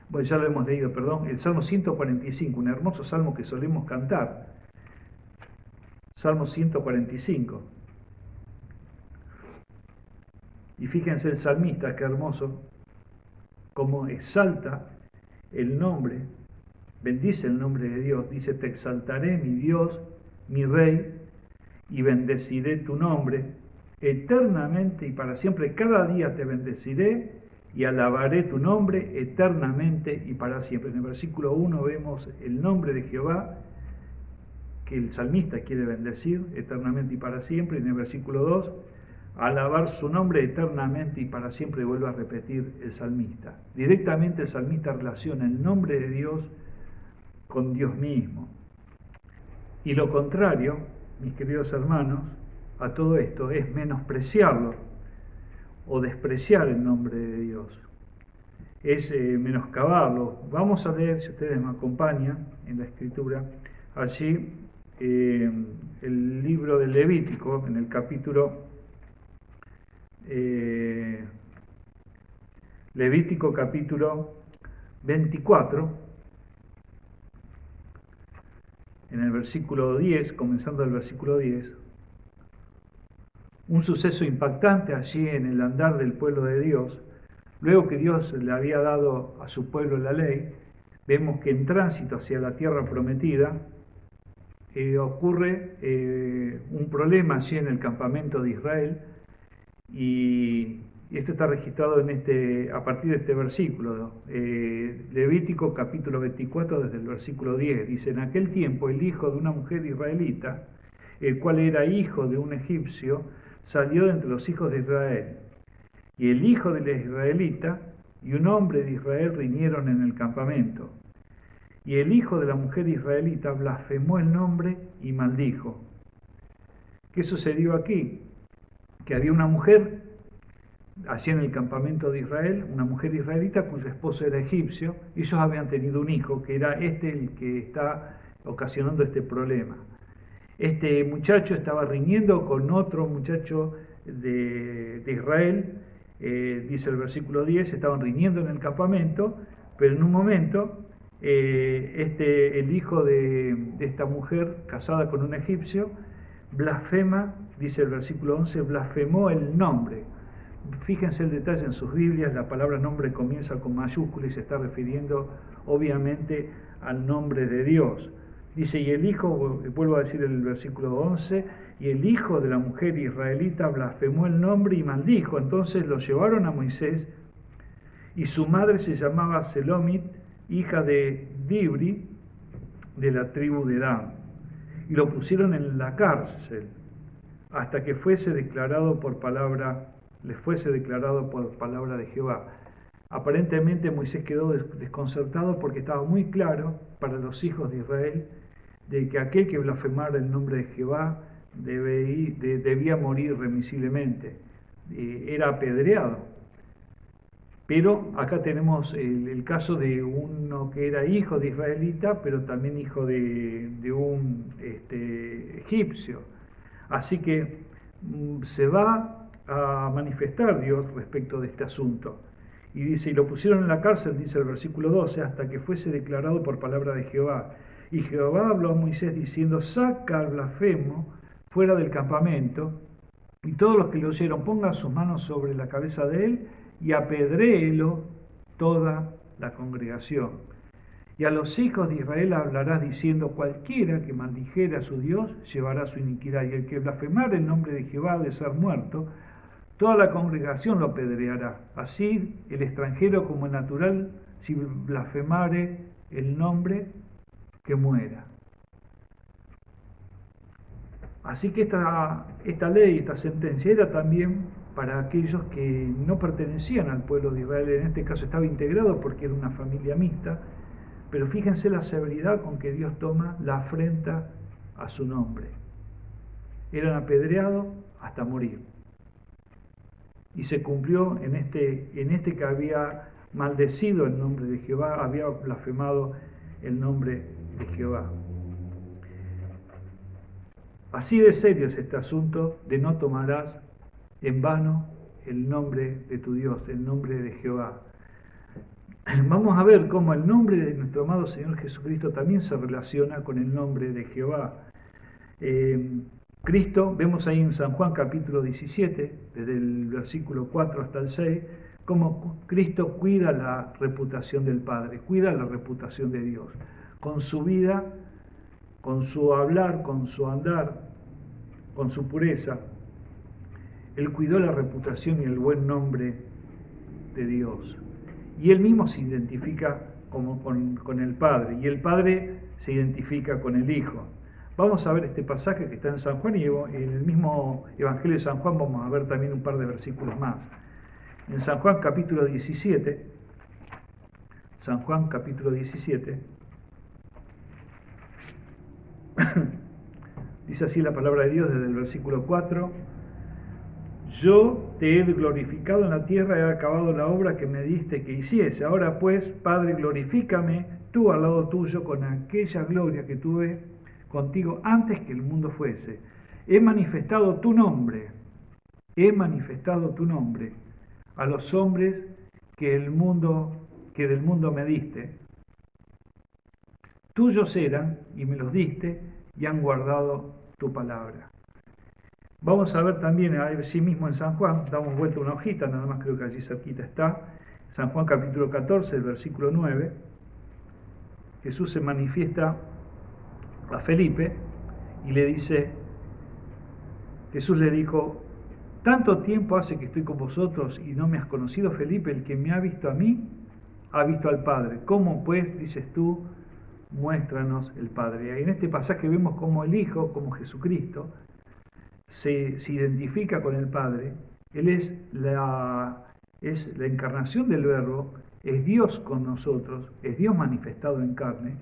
bueno, ya lo hemos leído, perdón, el Salmo 145, un hermoso salmo que solemos cantar. Salmo 145. Y fíjense el salmista, qué hermoso, cómo exalta el nombre, bendice el nombre de Dios. Dice: te exaltaré, mi Dios, mi Rey, y bendeciré tu nombre eternamente y para siempre. Cada día te bendeciré y alabaré tu nombre eternamente y para siempre. En el versículo 1 vemos el nombre de Jehová, que el salmista quiere bendecir eternamente y para siempre. En el versículo 2, alabar su nombre eternamente y para siempre, vuelve a repetir el salmista. Directamente el salmista relaciona el nombre de Dios con Dios mismo. Y lo contrario, mis queridos hermanos, a todo esto es menospreciarlo o despreciar el nombre de Dios. Es menoscabarlo. Vamos a leer, si ustedes me acompañan en la Escritura, allí el libro del Levítico, en el capítulo Levítico capítulo 24, en el versículo 10, comenzando el versículo 10, un suceso impactante allí en el andar del pueblo de Dios. Luego que Dios le había dado a su pueblo la ley, vemos que en tránsito hacia la tierra prometida ocurre un problema allí en el campamento de Israel, y esto está registrado a partir de este versículo, Levítico capítulo 24 desde el versículo 10. Dice: en aquel tiempo el hijo de una mujer israelita, el cual era hijo de un egipcio, salió de entre los hijos de Israel. Y el hijo de la israelita y un hombre de Israel riñeron en el campamento. Y el hijo de la mujer israelita blasfemó el nombre y maldijo. ¿Qué sucedió aquí? Que había una mujer allí en el campamento de Israel, una mujer israelita cuyo esposo era egipcio, y ellos habían tenido un hijo que era el que está ocasionando este problema. Este muchacho estaba riñendo con otro muchacho de Israel, dice el versículo 10, estaban riñendo en el campamento, pero en un momento el hijo de esta mujer casada con un egipcio blasfema, dice el versículo 11, blasfemó el nombre. Fíjense el detalle en sus Biblias, la palabra nombre comienza con mayúscula y se está refiriendo obviamente al nombre de Dios. Dice, y el hijo, vuelvo a decir el versículo 11, y el hijo de la mujer israelita blasfemó el nombre y maldijo. Entonces lo llevaron a Moisés, y su madre se llamaba Selomit, hija de Dibri, de la tribu de Dan. Y lo pusieron en la cárcel hasta que les fuese declarado por palabra de Jehová. Aparentemente Moisés quedó desconcertado porque estaba muy claro para los hijos de Israel de que aquel que blasfemara el nombre de Jehová debía morir irremisiblemente. Era apedreado. Pero acá tenemos el caso de uno que era hijo de israelita, pero también hijo de un egipcio. Así que se va a manifestar Dios respecto de este asunto. Y dice, y lo pusieron en la cárcel, dice el versículo 12, hasta que fuese declarado por palabra de Jehová. Y Jehová habló a Moisés diciendo, saca al blasfemo fuera del campamento, y todos los que lo oyeron pongan sus manos sobre la cabeza de él, y apedréelo toda la congregación. Y a los hijos de Israel hablarás diciendo, cualquiera que maldijere a su Dios llevará su iniquidad, y el que blasfemare el nombre de Jehová ha de ser muerto. Toda la congregación lo apedreará, así el extranjero como el natural, si blasfemare el nombre, que muera. Así que esta ley, esta sentencia era también para aquellos que no pertenecían al pueblo de Israel. En este caso estaba integrado porque era una familia mixta, pero fíjense la severidad con que Dios toma la afrenta a su nombre. Eran apedreados hasta morir. Y se cumplió en este que había maldecido el nombre de Jehová, había blasfemado el nombre de Jehová. Así de serio es este asunto de no tomarás en vano el nombre de tu Dios, el nombre de Jehová. Vamos a ver cómo el nombre de nuestro amado Señor Jesucristo también se relaciona con el nombre de Jehová. Cristo, vemos ahí en San Juan capítulo 17, desde el versículo 4 hasta el 6, cómo Cristo cuida la reputación del Padre, cuida la reputación de Dios. Con su vida, con su hablar, con su andar, con su pureza, Él cuidó la reputación y el buen nombre de Dios. Y Él mismo se identifica con el Padre, y el Padre se identifica con el Hijo. Vamos a ver este pasaje que está en San Juan, y en el mismo Evangelio de San Juan vamos a ver también un par de versículos más. En San Juan capítulo 17, San Juan capítulo 17, dice así la palabra de Dios desde el versículo 4, yo te he glorificado en la tierra, he acabado la obra que me diste que hiciese. Ahora pues, Padre, glorifícame tú al lado tuyo con aquella gloria que tuve contigo antes que el mundo fuese. He manifestado tu nombre a los hombres que del mundo me diste. Tuyos eran y me los diste y han guardado tu palabra. Vamos a ver también, sí mismo en San Juan, damos vuelta una hojita, nada más creo que allí cerquita está, San Juan capítulo 14, el versículo 9, Jesús se manifiesta a Felipe y le dice, Jesús le dijo, tanto tiempo hace que estoy con vosotros y no me has conocido, Felipe, el que me ha visto a mí, ha visto al Padre. ¿Cómo pues, dices tú, muéstranos el Padre? Y en este pasaje vemos cómo el Hijo, como Jesucristo, se identifica con el Padre. Él es la encarnación del Verbo, es Dios con nosotros, es Dios manifestado en carne,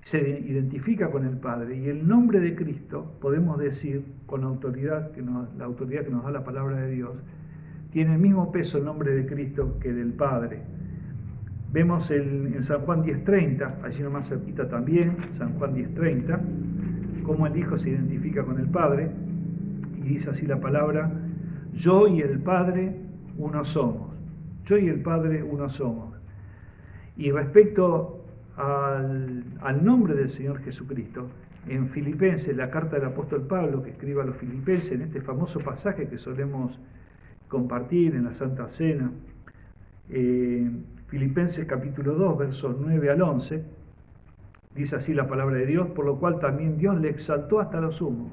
se identifica con el Padre, y el nombre de Cristo, podemos decir con la autoridad que nos da la palabra de Dios, tiene el mismo peso el nombre de Cristo que del Padre. Vemos en San Juan 10:30, allí nomás cerquita también, San Juan 10:30, cómo el Hijo se identifica con el Padre, y dice así la palabra, yo y el Padre uno somos. Yo y el Padre uno somos. Y respecto al nombre del Señor Jesucristo, en Filipenses, la carta del apóstol Pablo que escribe a los Filipenses, en este famoso pasaje que solemos compartir en la Santa Cena, Filipenses capítulo 2, versos 9 al 11, dice así la palabra de Dios, por lo cual también Dios le exaltó hasta lo sumo,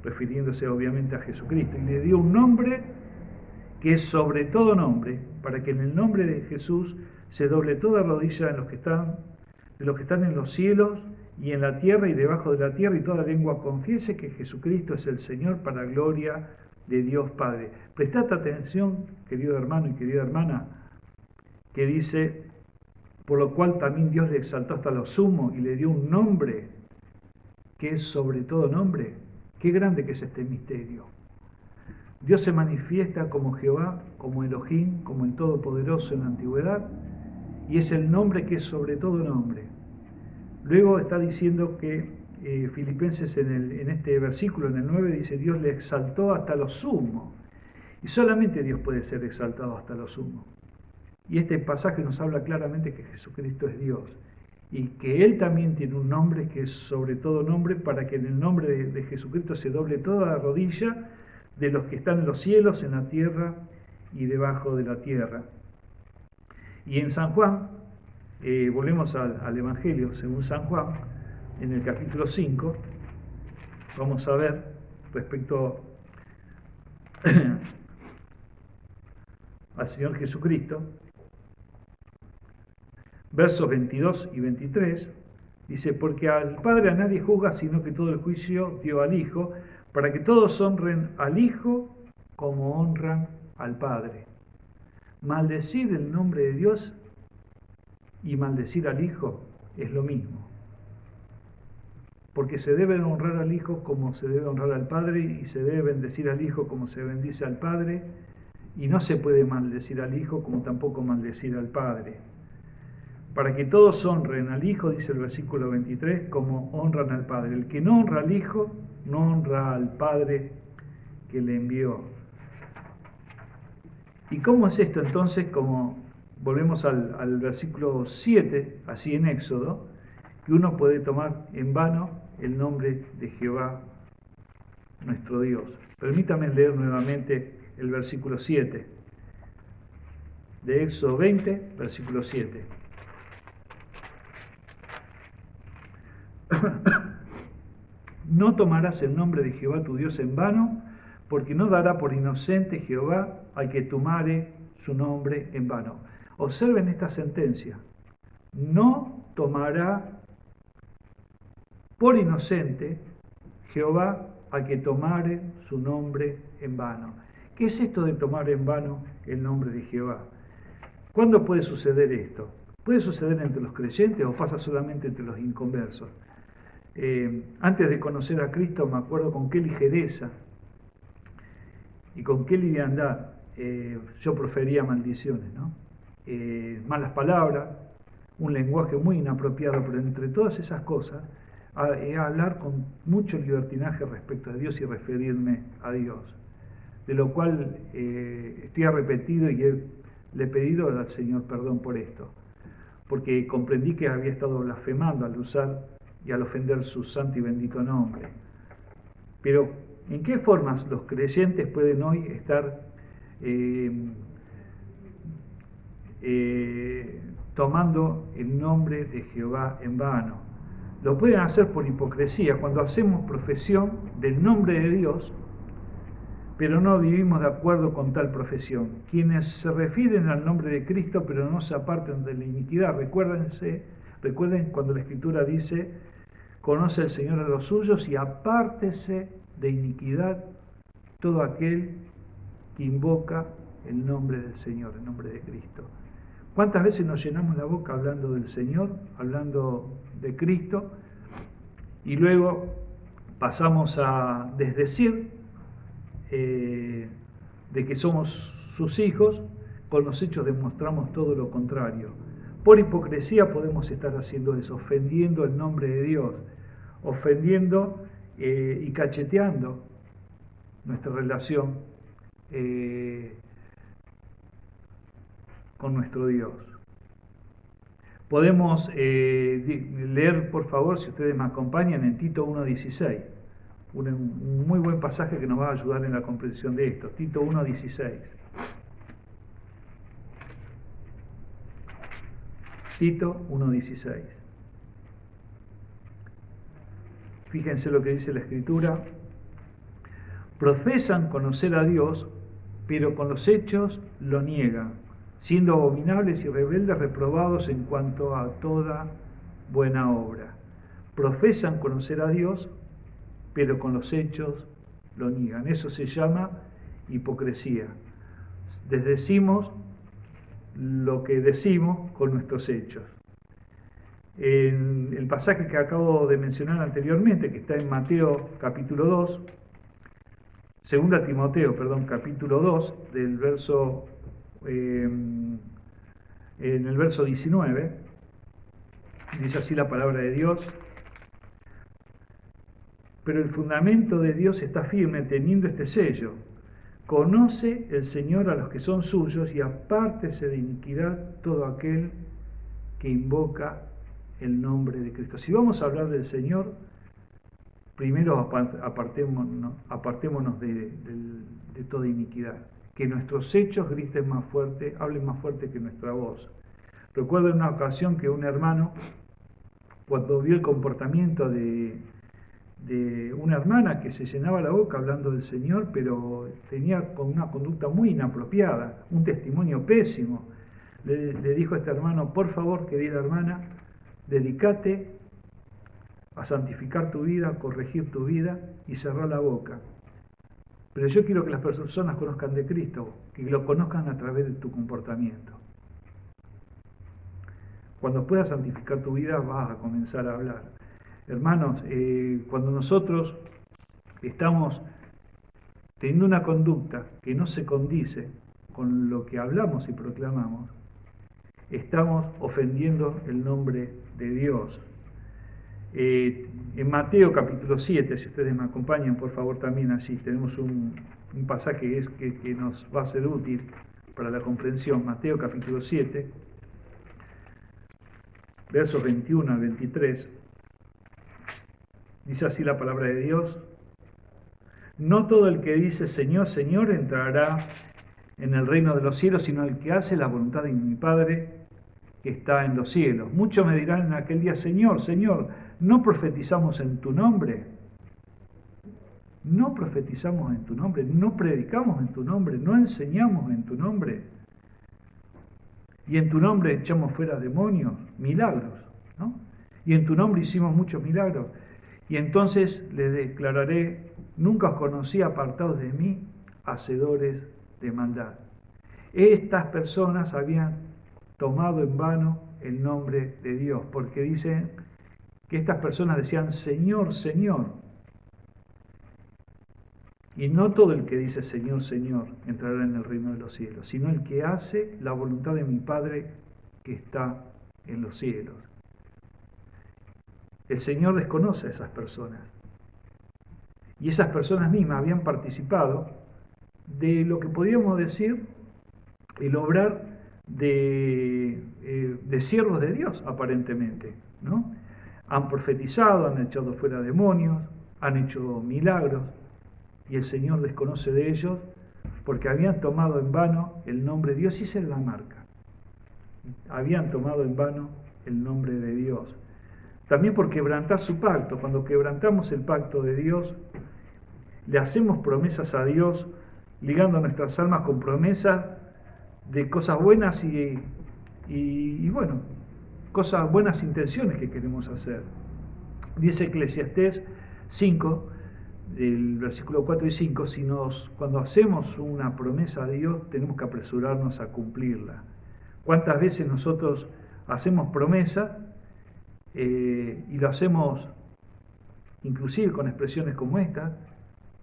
refiriéndose obviamente a Jesucristo, y le dio un nombre que es sobre todo nombre, para que en el nombre de Jesús se doble toda rodilla de los que están en los cielos y en la tierra y debajo de la tierra, y toda lengua confiese que Jesucristo es el Señor, para gloria de Dios Padre. Prestad atención, querido hermano y querida hermana, que dice, por lo cual también Dios le exaltó hasta lo sumo y le dio un nombre que es sobre todo nombre. Qué grande que es este misterio. Dios se manifiesta como Jehová, como Elohim, como el Todopoderoso en la antigüedad, y es el nombre que es sobre todo nombre. Luego está diciendo que Filipenses en este versículo, en el 9, dice, Dios le exaltó hasta lo sumo. Y solamente Dios puede ser exaltado hasta lo sumo. Y este pasaje nos habla claramente que Jesucristo es Dios, y que Él también tiene un nombre que es sobre todo nombre, para que en el nombre de Jesucristo se doble toda la rodilla de los que están en los cielos, en la tierra y debajo de la tierra. Y en San Juan, volvemos al Evangelio según San Juan, en el capítulo 5, vamos a ver respecto al Señor Jesucristo, versos 22 y 23, dice, porque al Padre a nadie juzga, sino que todo el juicio dio al Hijo, para que todos honren al Hijo como honran al Padre. Maldecir el nombre de Dios y maldecir al Hijo es lo mismo, porque se debe honrar al Hijo como se debe honrar al Padre, y se debe bendecir al Hijo como se bendice al Padre, y no se puede maldecir al Hijo como tampoco maldecir al Padre. Para que todos honren al Hijo, dice el versículo 23, como honran al Padre. El que no honra al Hijo, no honra al Padre que le envió. ¿Y cómo es esto entonces? Como volvemos al versículo 7, así en Éxodo, que uno puede tomar en vano el nombre de Jehová, nuestro Dios. Permítame leer nuevamente el versículo 7 de Éxodo 20, versículo 7. No tomarás el nombre de Jehová tu Dios en vano, porque no dará por inocente Jehová al que tomare su nombre en vano. Observen esta sentencia. No tomará por inocente Jehová al que tomare su nombre en vano. ¿Qué es esto de tomar en vano el nombre de Jehová? ¿Cuándo puede suceder esto? ¿Puede suceder entre los creyentes o pasa solamente entre los inconversos? Antes de conocer a Cristo me acuerdo con qué ligereza y con qué liviandad yo profería maldiciones, ¿no? Malas palabras, un lenguaje muy inapropiado, pero entre todas esas cosas, hablar con mucho libertinaje respecto a Dios y referirme a Dios, de lo cual estoy arrepentido y he Le he pedido al Señor perdón por esto, porque comprendí que había estado blasfemando al usar y al ofender su santo y bendito nombre. Pero, ¿en qué formas los creyentes pueden hoy estar tomando el nombre de Jehová en vano? Lo pueden hacer por hipocresía, cuando hacemos profesión del nombre de Dios, pero no vivimos de acuerdo con tal profesión. Quienes se refieren al nombre de Cristo, pero no se apartan de la iniquidad. Recuerden cuando la Escritura dice, conoce el Señor a los suyos y apártese de iniquidad todo aquel que invoca el nombre del Señor, el nombre de Cristo. ¿Cuántas veces nos llenamos la boca hablando del Señor, hablando de Cristo, y luego pasamos a desdecir de que somos sus hijos? Con los hechos demostramos todo lo contrario. Por hipocresía podemos estar haciendo eso, ofendiendo el nombre de Dios, ofendiendo y cacheteando nuestra relación con nuestro Dios. Podemos leer, por favor, si ustedes me acompañan, en Tito 1:16, un muy buen pasaje que nos va a ayudar en la comprensión de esto. Tito 1:16. Tito 1:16. Fíjense lo que dice la Escritura. Profesan conocer a Dios, pero con los hechos lo niegan, siendo abominables y rebeldes, reprobados en cuanto a toda buena obra. Profesan conocer a Dios, pero con los hechos lo niegan. Eso se llama hipocresía. Desdecimos lo que decimos con nuestros hechos. En el pasaje que acabo de mencionar anteriormente, que está en Mateo capítulo 2, 2 Timoteo, capítulo 2, del verso, en el verso 19, dice así la palabra de Dios: pero el fundamento de Dios está firme, teniendo este sello: conoce el Señor a los que son suyos, y apártese de iniquidad todo aquel que invoca el nombre de Cristo. Si vamos a hablar del Señor, primero apartémonos de toda iniquidad. Que nuestros hechos griten más fuerte, hablen más fuerte que nuestra voz. Recuerdo en una ocasión que un hermano, cuando vio el comportamiento de una hermana que se llenaba la boca hablando del Señor, pero tenía una conducta muy inapropiada, un testimonio pésimo, le dijo a este hermano: por favor, querida hermana, dedícate a santificar tu vida, a corregir tu vida y cerrar la boca. Pero yo quiero que las personas conozcan de Cristo, que lo conozcan a través de tu comportamiento. Cuando puedas santificar tu vida, vas a comenzar a hablar. Hermanos, cuando nosotros estamos teniendo una conducta que no se condice con lo que hablamos y proclamamos, estamos ofendiendo el nombre de Dios. En Mateo capítulo 7, si ustedes me acompañan, por favor, también allí tenemos un pasaje que nos va a ser útil para la comprensión. Mateo capítulo 7, versos 21 al 23. Dice así la palabra de Dios: no todo el que dice Señor, Señor entrará en el reino de los cielos, sino el que hace la voluntad de mi Padre que está en los cielos. Muchos me dirán en aquel día: Señor, Señor, ¿no profetizamos en tu nombre? ¿No profetizamos en tu nombre? ¿No predicamos en tu nombre? ¿No enseñamos en tu nombre? Y en tu nombre echamos fuera demonios, milagros, ¿no? Y en tu nombre hicimos muchos milagros. Y entonces les declararé: nunca os conocí, apartados de mí, hacedores de maldad. Estas personas habían tomado en vano el nombre de Dios, porque dicen que estas personas decían: Señor, Señor. Y no todo el que dice Señor, Señor entrará en el reino de los cielos, sino el que hace la voluntad de mi Padre que está en los cielos. El Señor desconoce a esas personas. Y esas personas mismas habían participado de lo que podríamos decir el obrar de siervos de Dios, aparentemente, ¿no? Han profetizado, han echado fuera demonios, han hecho milagros, y el Señor desconoce de ellos porque habían tomado en vano el nombre de Dios, y esa es la marca. Habían tomado en vano el nombre de Dios. También por quebrantar su pacto. Cuando quebrantamos el pacto de Dios, le hacemos promesas a Dios, ligando nuestras almas con promesas de cosas buenas y bueno, cosas, buenas intenciones que queremos hacer. Dice Eclesiastés 5, el versículo 4 y 5, cuando hacemos una promesa a Dios, tenemos que apresurarnos a cumplirla. ¿Cuántas veces nosotros hacemos promesa y lo hacemos inclusive con expresiones como esta?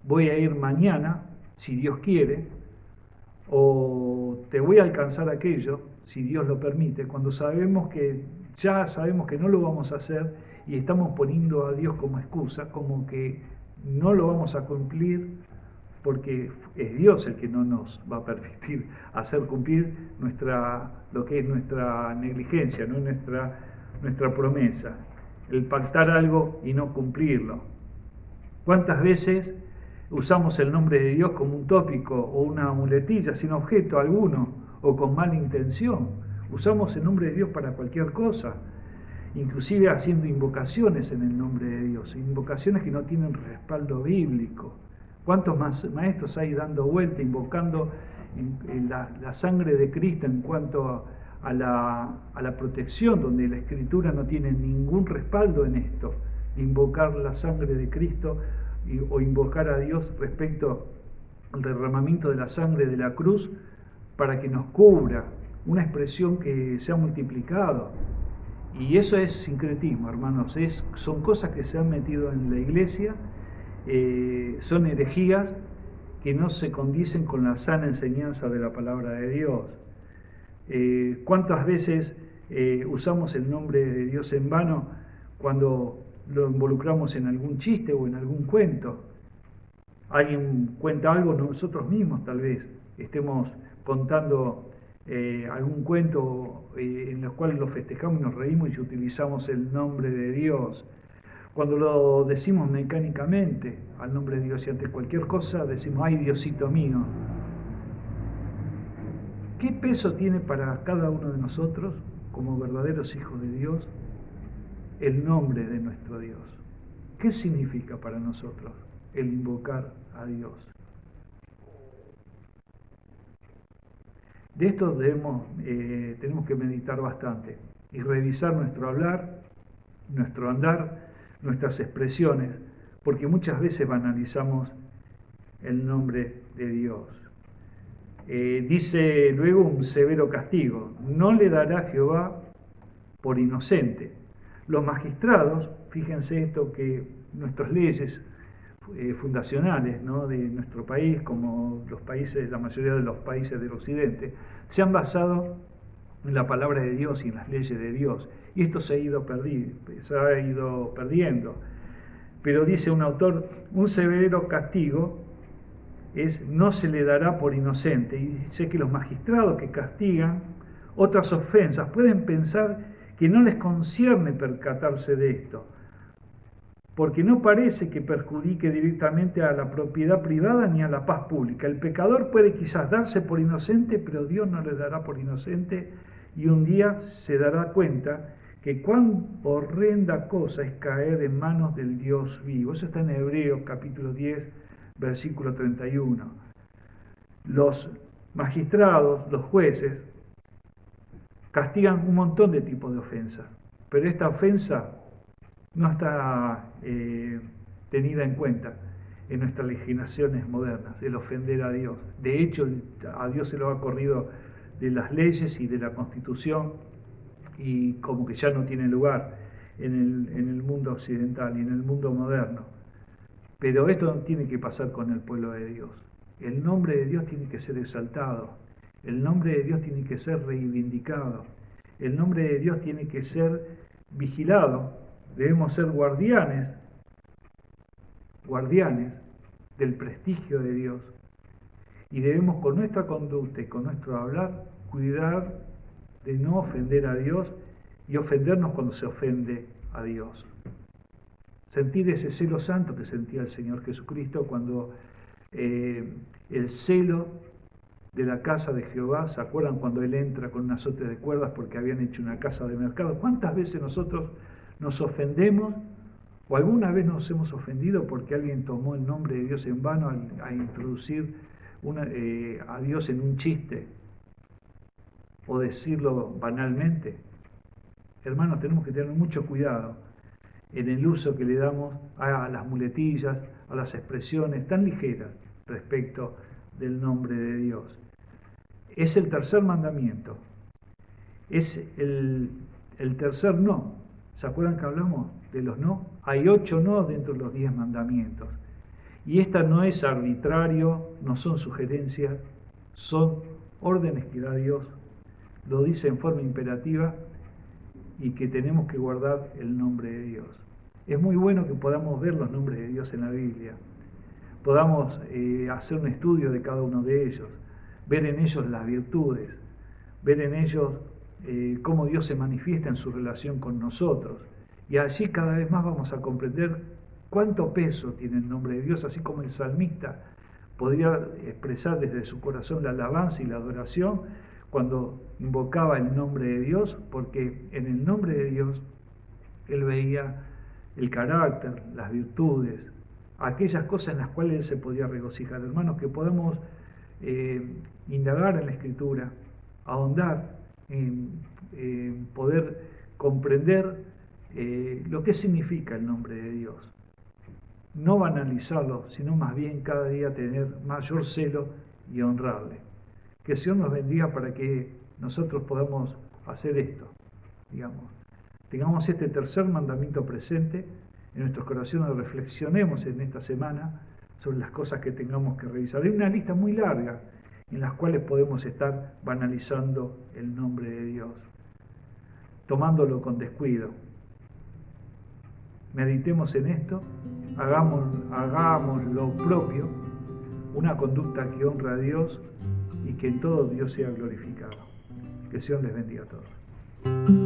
Voy a ir mañana, si Dios quiere, o te voy a alcanzar aquello, si Dios lo permite, cuando ya sabemos que no lo vamos a hacer y estamos poniendo a Dios como excusa, como que no lo vamos a cumplir porque es Dios el que no nos va a permitir hacer cumplir lo que es nuestra negligencia, ¿no? nuestra promesa, el pactar algo y no cumplirlo. ¿Cuántas veces usamos el nombre de Dios como un tópico o una muletilla sin objeto alguno o con mala intención? Usamos el nombre de Dios para cualquier cosa, inclusive haciendo invocaciones en el nombre de Dios, invocaciones que no tienen respaldo bíblico. ¿Cuántos más maestros hay dando vuelta, invocando la sangre de Cristo en cuanto a la protección, donde la Escritura no tiene ningún respaldo en esto, invocar la sangre de Cristo o invocar a Dios respecto al derramamiento de la sangre de la cruz para que nos cubra, una expresión que se ha multiplicado? Y eso es sincretismo, hermanos, son cosas que se han metido en la iglesia, son herejías que no se condicen con la sana enseñanza de la palabra de Dios. ¿Cuántas veces usamos el nombre de Dios en vano cuando lo involucramos en algún chiste o en algún cuento? Alguien cuenta algo, nosotros mismos tal vez estemos contando algún cuento en el cual lo festejamos y nos reímos y utilizamos el nombre de Dios. Cuando lo decimos mecánicamente al nombre de Dios y ante cualquier cosa decimos, ay Diosito mío. ¿Qué peso tiene para cada uno de nosotros, como verdaderos hijos de Dios, el nombre de nuestro Dios? ¿Qué significa para nosotros el invocar a Dios? De esto tenemos que meditar bastante y revisar nuestro hablar, nuestro andar, nuestras expresiones, porque muchas veces banalizamos el nombre de Dios. Dice luego un severo castigo: no le dará Jehová por inocente. Los magistrados, fíjense esto, que nuestras leyes fundacionales, ¿no?, de nuestro país, como la mayoría de los países del occidente, se han basado en la palabra de Dios y en las leyes de Dios, y esto se ha ido perdiendo. Pero dice un autor, un severo castigo no se le dará por inocente, y dice que los magistrados que castigan otras ofensas pueden pensar que no les concierne percatarse de esto, porque no parece que perjudique directamente a la propiedad privada ni a la paz pública. El pecador puede quizás darse por inocente, pero Dios no le dará por inocente, y un día se dará cuenta que cuán horrenda cosa es caer en manos del Dios vivo. Eso está en Hebreos capítulo 10, versículo 31. Los magistrados, los jueces, castigan un montón de tipos de ofensas, pero esta ofensa no está tenida en cuenta en nuestras legislaciones modernas, el ofender a Dios. De hecho, a Dios se lo ha corrido de las leyes y de la Constitución, y como que ya no tiene lugar en el mundo occidental y en el mundo moderno. Pero esto no tiene que pasar con el pueblo de Dios. El nombre de Dios tiene que ser exaltado, el nombre de Dios tiene que ser reivindicado, el nombre de Dios tiene que ser vigilado. Debemos ser guardianes del prestigio de Dios, y debemos con nuestra conducta y con nuestro hablar cuidar de no ofender a Dios y ofendernos cuando se ofende a Dios. Sentir ese celo santo que sentía el Señor Jesucristo cuando el celo de la casa de Jehová, ¿se acuerdan cuando Él entra con un azote de cuerdas porque habían hecho una casa de mercado? ¿Cuántas veces nosotros nos ofendemos o alguna vez nos hemos ofendido porque alguien tomó el nombre de Dios en vano a introducir a Dios en un chiste o decirlo banalmente? Hermanos, tenemos que tener mucho cuidado en el uso que le damos a las muletillas, a las expresiones tan ligeras respecto del nombre de Dios. Es el tercer mandamiento, es el tercer no. ¿Se acuerdan que hablamos de los no? Hay 8 no dentro de los 10 mandamientos. Y esta no es arbitrario, no son sugerencias, son órdenes que da Dios. Lo dice en forma imperativa y que tenemos que guardar el nombre de Dios. Es muy bueno que podamos ver los nombres de Dios en la Biblia, podamos hacer un estudio de cada uno de ellos, ver en ellos las virtudes, ver en ellos cómo Dios se manifiesta en su relación con nosotros. Y así cada vez más vamos a comprender cuánto peso tiene el nombre de Dios, así como el salmista podría expresar desde su corazón la alabanza y la adoración cuando invocaba el nombre de Dios, porque en el nombre de Dios él veía el carácter, las virtudes, aquellas cosas en las cuales él se podía regocijar. Hermanos, que podamos indagar en la Escritura, ahondar en poder comprender lo que significa el nombre de Dios. No banalizarlo, sino más bien cada día tener mayor celo y honrarle. Que el Señor nos bendiga para que nosotros podamos hacer esto, tengamos este tercer mandamiento presente en nuestros corazones, reflexionemos en esta semana sobre las cosas que tengamos que revisar. Hay una lista muy larga en las cuales podemos estar banalizando el nombre de Dios, tomándolo con descuido. Meditemos en esto, hagamos lo propio, una conducta que honra a Dios y que en todo Dios sea glorificado. Que el Señor les bendiga a todos.